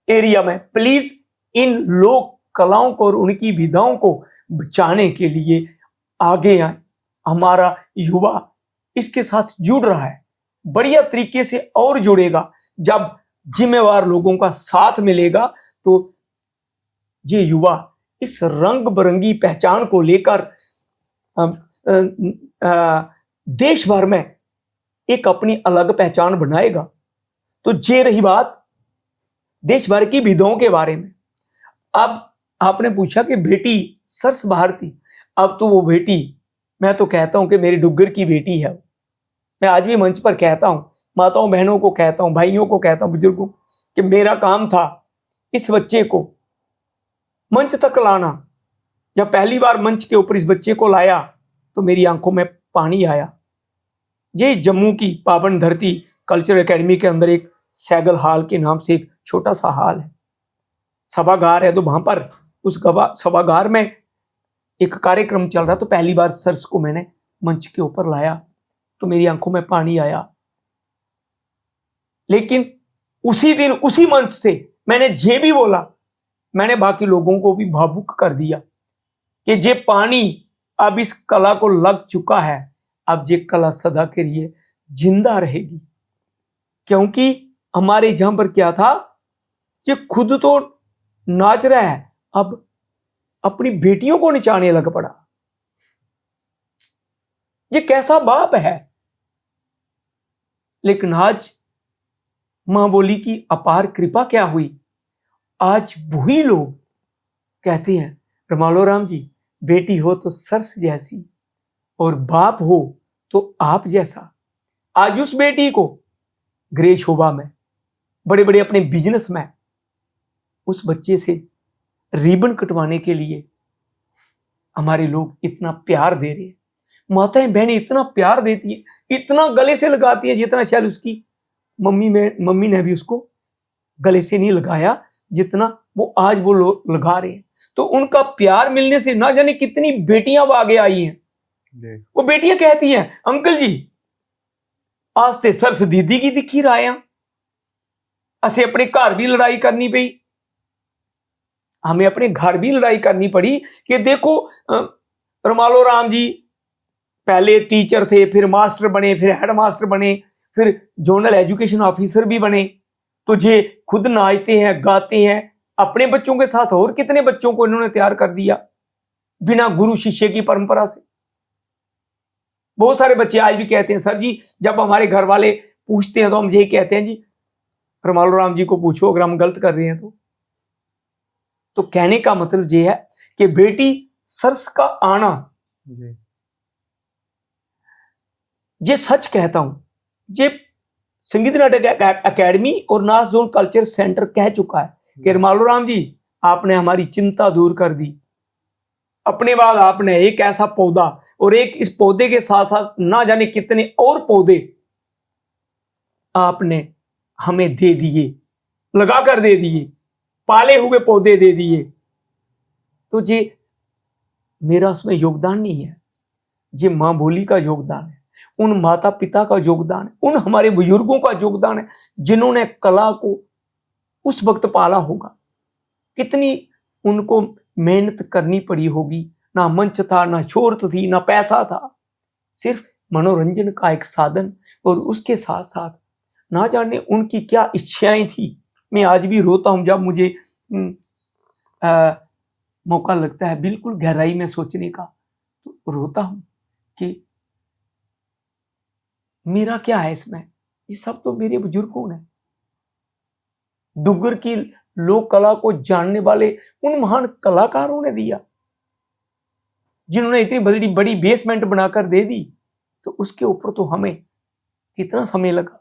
एरिया में प्लीज इन लोक कलाओं को और उनकी विधाओं को बचाने के लिए आगे आए। हमारा युवा इसके साथ जुड़ रहा है, बढ़िया तरीके से और जुड़ेगा। जब जिम्मेवार लोगों का साथ मिलेगा तो ये युवा इस रंग बिरंगी पहचान को लेकर देश भर में एक अपनी अलग पहचान बनाएगा। तो ये रही बात देश भर की विधाओं के बारे में। अब आपने पूछा कि बेटी सरस भारती, अब तो वो बेटी, मैं तो कहता हूं कि मेरी डुग्गर की बेटी है। मैं आज भी मंच पर कहता हूं, माताओं बहनों को कहता हूं, भाइयों को कहता हूं, बुजुर्गों, कि मेरा काम था इस बच्चे को मंच तक लाना। जब पहली बार मंच के ऊपर इस बच्चे को लाया तो मेरी आंखों में पानी आया। ये जम्मू की पावन धरती कल्चरल एकेडमी के अंदर एक सैगल हॉल के नाम से एक छोटा सा हॉल है, सभागार है। तो वहां पर उस सभागार में एक कार्यक्रम चल रहा, तो पहली बार सर्स को मैंने मंच के ऊपर लाया तो मेरी आंखों में पानी आया। लेकिन उसी दिन उसी मंच से मैंने ये भी बोला, मैंने बाकी लोगों को भी भावुक कर दिया कि ये पानी अब इस कला को लग चुका है, अब ये कला सदा के लिए जिंदा रहेगी। क्योंकि हमारे जहां पर क्या था, ये खुद तो नाच रहा है, अब अपनी बेटियों को नचाने लग पड़ा। ये कैसा बाप है। लेकिन आज मां बोली की अपार कृपा क्या हुई, आज वही लोग कहते हैं रमालो राम जी, बेटी हो तो सरस जैसी और बाप हो तो आप जैसा। आज उस बेटी को ग्रे शोभा में, बड़े बड़े अपने बिजनेस में, उस बच्चे से रिबन कटवाने के लिए हमारे लोग इतना प्यार दे रहे हैं। माताएं बहनें इतना प्यार देती है, इतना गले से लगाती है, जितना शायद उसकी मम्मी ने भी उसको गले से नहीं लगाया जितना वो आज वो लोग लगा रहे हैं। तो उनका प्यार मिलने से ना जाने कितनी बेटियां अब आगे आई हैं। वो बेटियां कहती हैं, अंकल जी आज ते सरस दीदी की दिखी राया, असे अपने घर भी लड़ाई करनी पई, हमें अपने घर भी लड़ाई करनी पड़ी कि देखो रमालो राम जी पहले टीचर थे, फिर मास्टर बने, फिर हेड मास्टर बने, फिर जोनल एजुकेशन ऑफिसर भी बने, तो ये खुद नाचते हैं, गाते हैं, अपने बच्चों के साथ और कितने बच्चों को इन्होंने तैयार कर दिया बिना गुरु शिष्य की परंपरा से। बहुत सारे बच्चे आज भी कहते हैं, सर जी जब हमारे घर वाले पूछते हैं तो हम यही कहते हैं, जी रमालो राम जी को पूछो अगर हम गलत कर रहे हैं तो कहने का मतलब ये है कि बेटी सरस का आना, ये सच कहता हूं, ये संगीत नाटक एकेडमी और नाच जोन कल्चर सेंटर कह चुका है कि रमालो राम जी आपने हमारी चिंता दूर कर दी। अपने बाद आपने एक ऐसा पौधा, और एक इस पौधे के साथ साथ ना जाने कितने और पौधे आपने हमें दे दिए, लगाकर दे दिए, पाले हुए पौधे दे दिए। तो ये मेरा उसमें योगदान नहीं है, ये मां बोली का योगदान है, उन माता पिता का योगदान है, उन हमारे बुजुर्गों का योगदान है जिन्होंने कला को उस वक्त पाला होगा। कितनी उनको मेहनत करनी पड़ी होगी, ना मंच था, ना शोहरत थी, ना पैसा था, सिर्फ मनोरंजन का एक साधन। और उसके साथ साथ ना जाने उनकी क्या इच्छाएं थी। मैं आज भी रोता हूं जब मुझे मौका लगता है बिल्कुल गहराई में सोचने का, तो रोता हूं कि मेरा क्या है इसमें। ये सब तो मेरे बुजुर्गों ने, डुग्गर की लोक कला को जानने वाले उन महान कलाकारों ने दिया, जिन्होंने इतनी बड़ी बड़ी बेसमेंट बनाकर दे दी। तो उसके ऊपर तो हमें कितना समय लगा।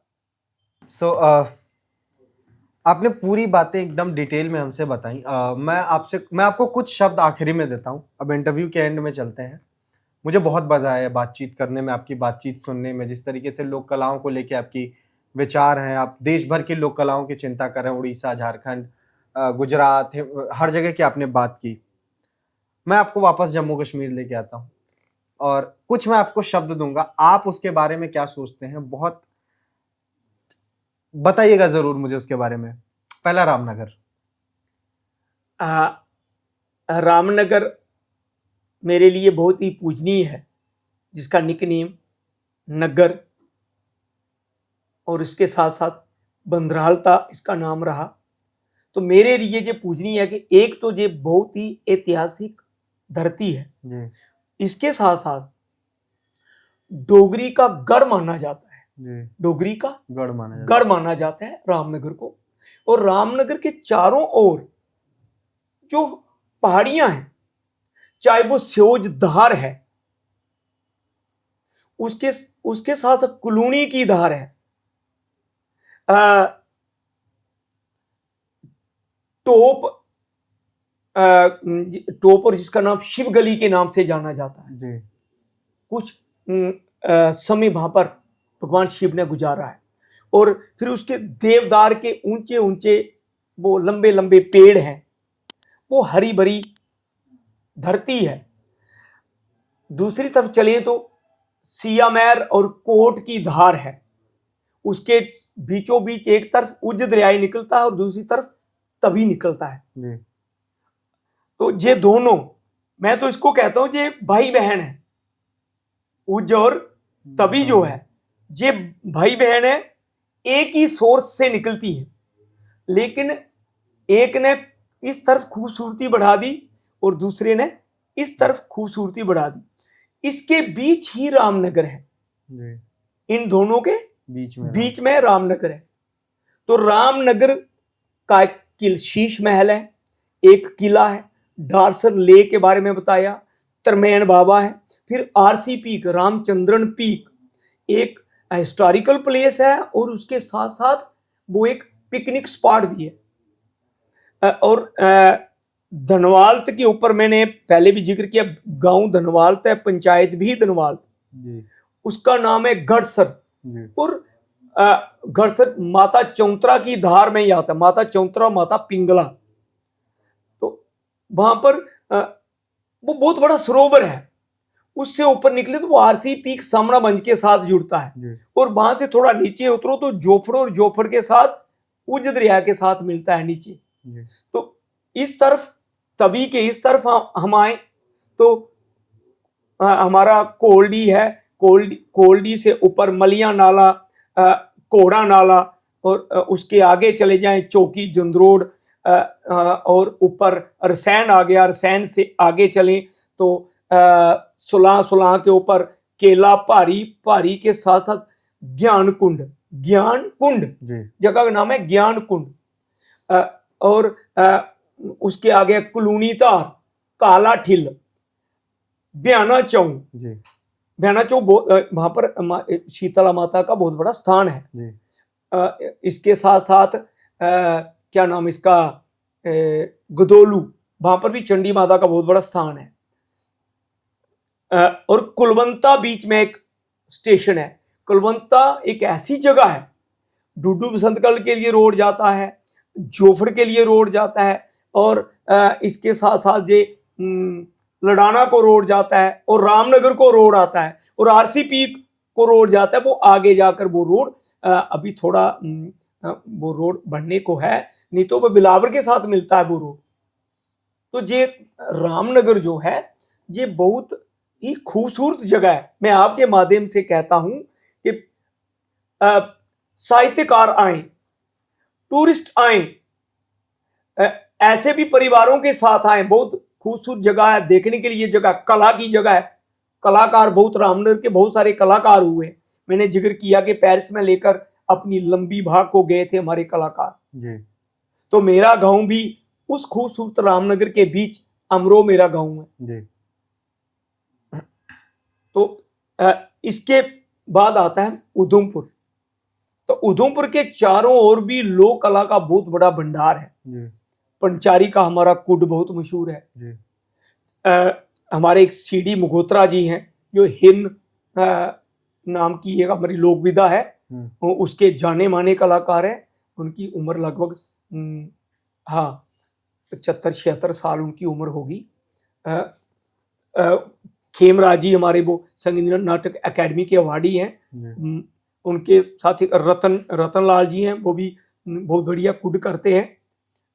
सो आपने पूरी बातें एकदम डिटेल में हमसे बताई। मैं आपको कुछ शब्द आखिरी में देता हूं, अब इंटरव्यू के एंड में चलते हैं। मुझे बहुत मजा आया बातचीत करने में, आपकी बातचीत सुनने में, जिस तरीके से लोक कलाओं को लेके आपकी विचार हैं। आप देश भर की लोक कलाओं की चिंता कर रहे हैं, उड़ीसा, झारखंड, गुजरात, हर जगह की आपने बात की। मैं आपको वापस जम्मू कश्मीर लेके आता हूँ और कुछ मैं आपको शब्द दूंगा, आप उसके बारे में क्या सोचते हैं बहुत बताइएगा जरूर मुझे उसके बारे में। पहला रामनगर। रामनगर मेरे लिए बहुत ही पूजनीय है, जिसका निकनेम नगर और इसके साथ साथ बंदरालता इसका नाम रहा। तो मेरे लिए ये पूजनीय है कि एक तो ये बहुत ही ऐतिहासिक धरती है जी इसके साथ साथ डोगरी का गढ़ माना जाता है। जी डोगरी का गढ़ माना जाता है रामनगर को। और रामनगर के चारों ओर जो पहाड़ियां हैं, चाहे वो स्योज धार है, उसके साथ साथ कुलूनी की धार है, टोप और जिसका नाम शिव गली के नाम से जाना जाता है। जी कुछ समय वहां पर भगवान शिव ने गुजारा है। और फिर उसके देवदार के ऊंचे ऊंचे वो लंबे लंबे पेड़ हैं, वो हरी भरी धरती है। दूसरी तरफ चले तो सियामैर और कोट की धार है, उसके बीचों बीच एक तरफ उज दरिया निकलता है और दूसरी तरफ तवी निकलता है। जी तो ये दोनों, मैं तो इसको कहता हूं ये भाई बहन है। उज और तवी जो है ये भाई बहन है, एक ही सोर्स से निकलती है, लेकिन एक ने इस तरफ खूबसूरती बढ़ा दी और दूसरे ने इस तरफ खूबसूरती बढ़ा दी। इसके बीच ही रामनगर है जी इन दोनों के बीच में रामनगर है। तो रामनगर का एक शीश महल है, एक किला है, डारसर लेक के बारे में बताया, तरमैन बाबा है, फिर आरसी पीक, रामचंद्रन पीक एक हिस्टोरिकल प्लेस है और उसके साथ साथ वो एक पिकनिक स्पॉट भी है। और धनवाल्त के ऊपर मैंने पहले भी जिक्र किया, गांव धनवाल्त है, पंचायत भी धनवाल्त, उसका नाम है गढ़सर। और गढ़सर माता चौंतरा की धार में ही आता है, माता चौंतरा, माता पिंगला। तो वहां पर वो बहुत बड़ा सरोवर है, उससे ऊपर निकले तो वो आरसी पीक सामराबंज के साथ जुड़ता है। और वहां से थोड़ा नीचे उतरो तो जोफड़, और जोफड़ के साथ उज दरिया के साथ मिलता है नीचे। तो इस तरफ तभी के इस तरफ हम आए तो हमारा कोल्डी है, कोल्डी से ऊपर मलिया नाला, कोड़ा नाला, और उसके आगे चले जाएं चौकी जंदरोड, और ऊपर रसैन आ गया। रसैन से आगे चलें तो सुलाह के ऊपर केला भारी के साथ साथ ज्ञान कुंड जगह का नाम है ज्ञान कुंड। और उसके आगे कुलूनी तार, काला ठिल, ब्याना चौक वहां पर शीतला माता का बहुत बड़ा स्थान है। इसके साथ साथ क्या नाम इसका, गदोलू, वहां पर भी चंडी माता का बहुत बड़ा स्थान है। और कुलवंता बीच में एक स्टेशन है। कुलवंता एक ऐसी जगह है, डुडू बसंतगढ़ के लिए रोड जाता है, जोफड़ के लिए रोड जाता है, और इसके साथ साथ ये लड़ाना को रोड जाता है, और रामनगर को रोड आता है, और आरसी पीक को रोड जाता है। वो आगे जाकर वो रोड अभी थोड़ा वो रोड बनने को है, नहीं तो वो बिलावर के साथ मिलता है वो रोड। तो ये रामनगर जो है ये बहुत ही खूबसूरत जगह है। मैं आपके माध्यम से कहता हूं कि साहित्यकार आए, टूरिस्ट आए, ऐसे भी परिवारों के साथ आए। बहुत खूबसूरत जगह है देखने के लिए, जगह कला की जगह है। कलाकार बहुत, रामनगर के बहुत सारे कलाकार हुए। मैंने जिक्र किया कि पेरिस में लेकर अपनी लंबी भाग को गए थे हमारे कलाकार। जी तो मेरा गांव भी उस खूबसूरत रामनगर के बीच अमरो मेरा गांव है। जी तो इसके बाद आता है उधमपुर। तो उधमपुर के चारों ओर भी लोक कला का बहुत बड़ा भंडार है। जी पंचारी का हमारा कुड बहुत मशहूर है। जी हमारे एक सीडी मगोत्रा जी हैं जो हिन नाम की एक हमारी लोक विधा है, उसके जाने माने कलाकार हैं। उनकी उम्र लगभग 75-76 साल उनकी उम्र होगी। खेमराज जी हमारे वो संगीत नाटक अकेडमी के अवार्डी हैं। उनके साथ ही रतन लाल जी हैं, वो भी बहुत बढ़िया कुड करते हैं।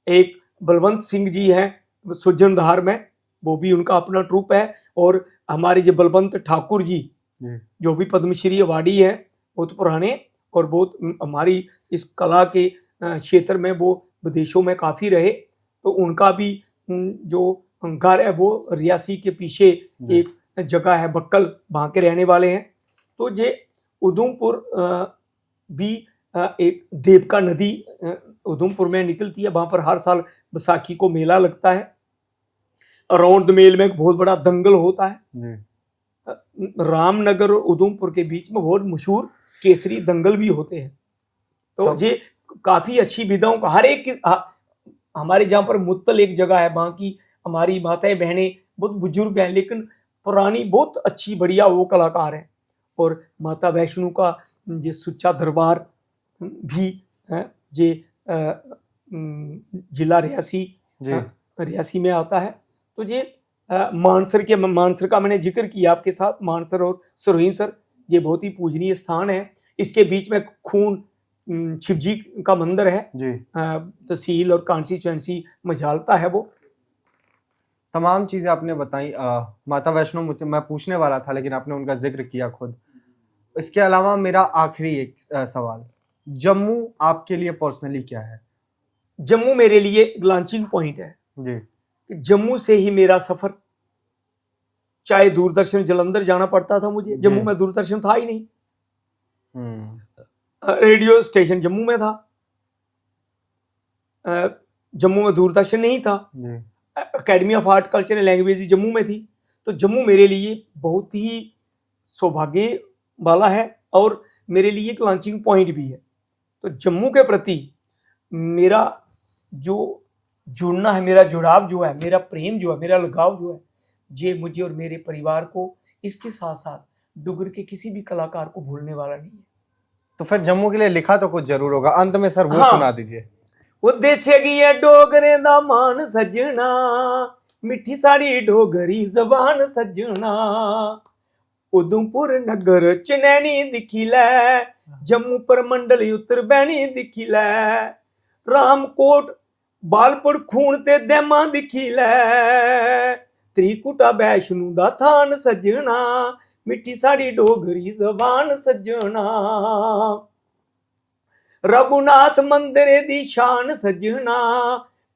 एक बलवंत सिंह जी हैं सुजनधार में, वो भी उनका अपना ट्रूप है। और हमारे जो बलवंत ठाकुर जी जो भी पद्मश्री अवार्डी है, बहुत पुराने और बहुत हमारी इस कला के क्षेत्र में वो विदेशों में काफ़ी रहे। तो उनका भी जो घर है वो रियासी के पीछे एक जगह है बक्कल, वहाँ के रहने वाले हैं। तो ये उधमपुर भी एक देवका नदी उधमपुर में निकलती है, वहाँ पर हर साल बैसाखी को मेला लगता है। अराउंड द मेल में एक बहुत बड़ा दंगल होता है। रामनगर और उधमपुर के बीच में बहुत मशहूर केसरी दंगल भी होते हैं। तो ये काफ़ी अच्छी विधाओं का हर एक हमारे जहाँ पर मुत्तल एक जगह है, वहाँ की हमारी माताएं बहनें बहुत बुजुर्ग हैं, लेकिन पुरानी बहुत अच्छी बढ़िया वो कलाकार हैं। और माता वैष्णो का ये सुच्चा दरबार भी है, जे जिला रियासी में आता है। तो ये मानसर का मैंने जिक्र किया आपके साथ, मानसर और सरोहिनसर ये बहुत ही पूजनीय स्थान है। इसके बीच में खून शिवजी का मंदिर है। तहसील और कॉन्स्टिट्यूएंसी मजालता है। वो तमाम चीज़ें आपने बताई। माता वैष्णो मुझसे मैं पूछने वाला था, लेकिन आपने उनका जिक्र किया खुद। इसके अलावा मेरा आखिरी एक सवाल, जम्मू आपके लिए पर्सनली क्या है? जम्मू मेरे लिए एक लॉन्चिंग पॉइंट है जी। जम्मू से ही मेरा सफर, चाहे दूरदर्शन जलंधर जाना पड़ता था मुझे, जम्मू में दूरदर्शन था ही नहीं। रेडियो स्टेशन जम्मू में था, जम्मू में दूरदर्शन नहीं था। Academy of art culture and language Jammu में थी। तो जम्मू मेरे लिए बहुत ही सौभाग्य वाला है और मेरे लिए एक लॉन्चिंग पॉइंट भी है। तो जम्मू के प्रति मेरा जो जुड़ना है, मेरा जुड़ाव जो है, मेरा प्रेम जो है, मेरा लगाव जो है, ये मुझे और मेरे परिवार को, इसके साथ साथ डुगर के किसी भी कलाकार को भूलने वाला नहीं है। तो फिर जम्मू के लिए लिखा तो कुछ जरूर होगा, अंत में सर वो सुना दीजिए। उद्देश्य डोगरे दा मान सजना, मिठी साड़ी डोगरी जबान सजना, उधमपुर नगर चनैनी दिखी लै, जम्मू परमंडल उत्तर बैनी दिखी लै, रामकोट बालपुर खून ते दैमा दिखी लै, त्रिकुटा वैष्णो दा थान सजना, मिठी साड़ी डोगरी जबान सजना, रघुनाथ मंदिर दी शान सजना,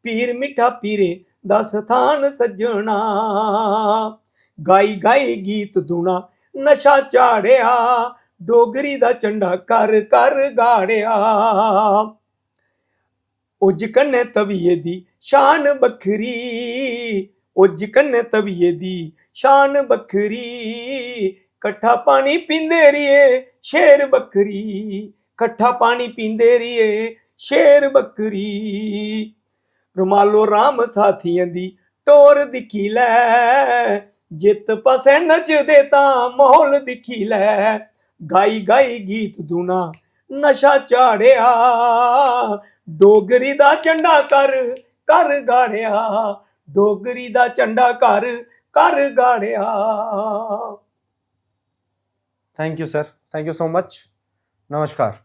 पीर मिठा पीरे दा स्थान सजना, गाई गाई गीत धुना नशा चाड़िया, डोगरी दा झंडा कर कर गाड़िया, उज कन्ने तविये दी शान बखरी, उज कन्ने तविये दी शान बखरी, कट्ठा पानी पींदे रिए शेर बकरी, कट्ठा पानी पींदे रिए शेर बकरी, रुमालो राम साथियां दी टोर दिखी लै, जित पासे नच देता माहौल दिखी लै, गाई गाई गीत धुना नशा चाड़िया, डोगरी दा झंडा कर कर गाड़िया, डोगरी दा झंडा कर कर गाड़िया। Thank you sir, thank you so much, नमस्कार।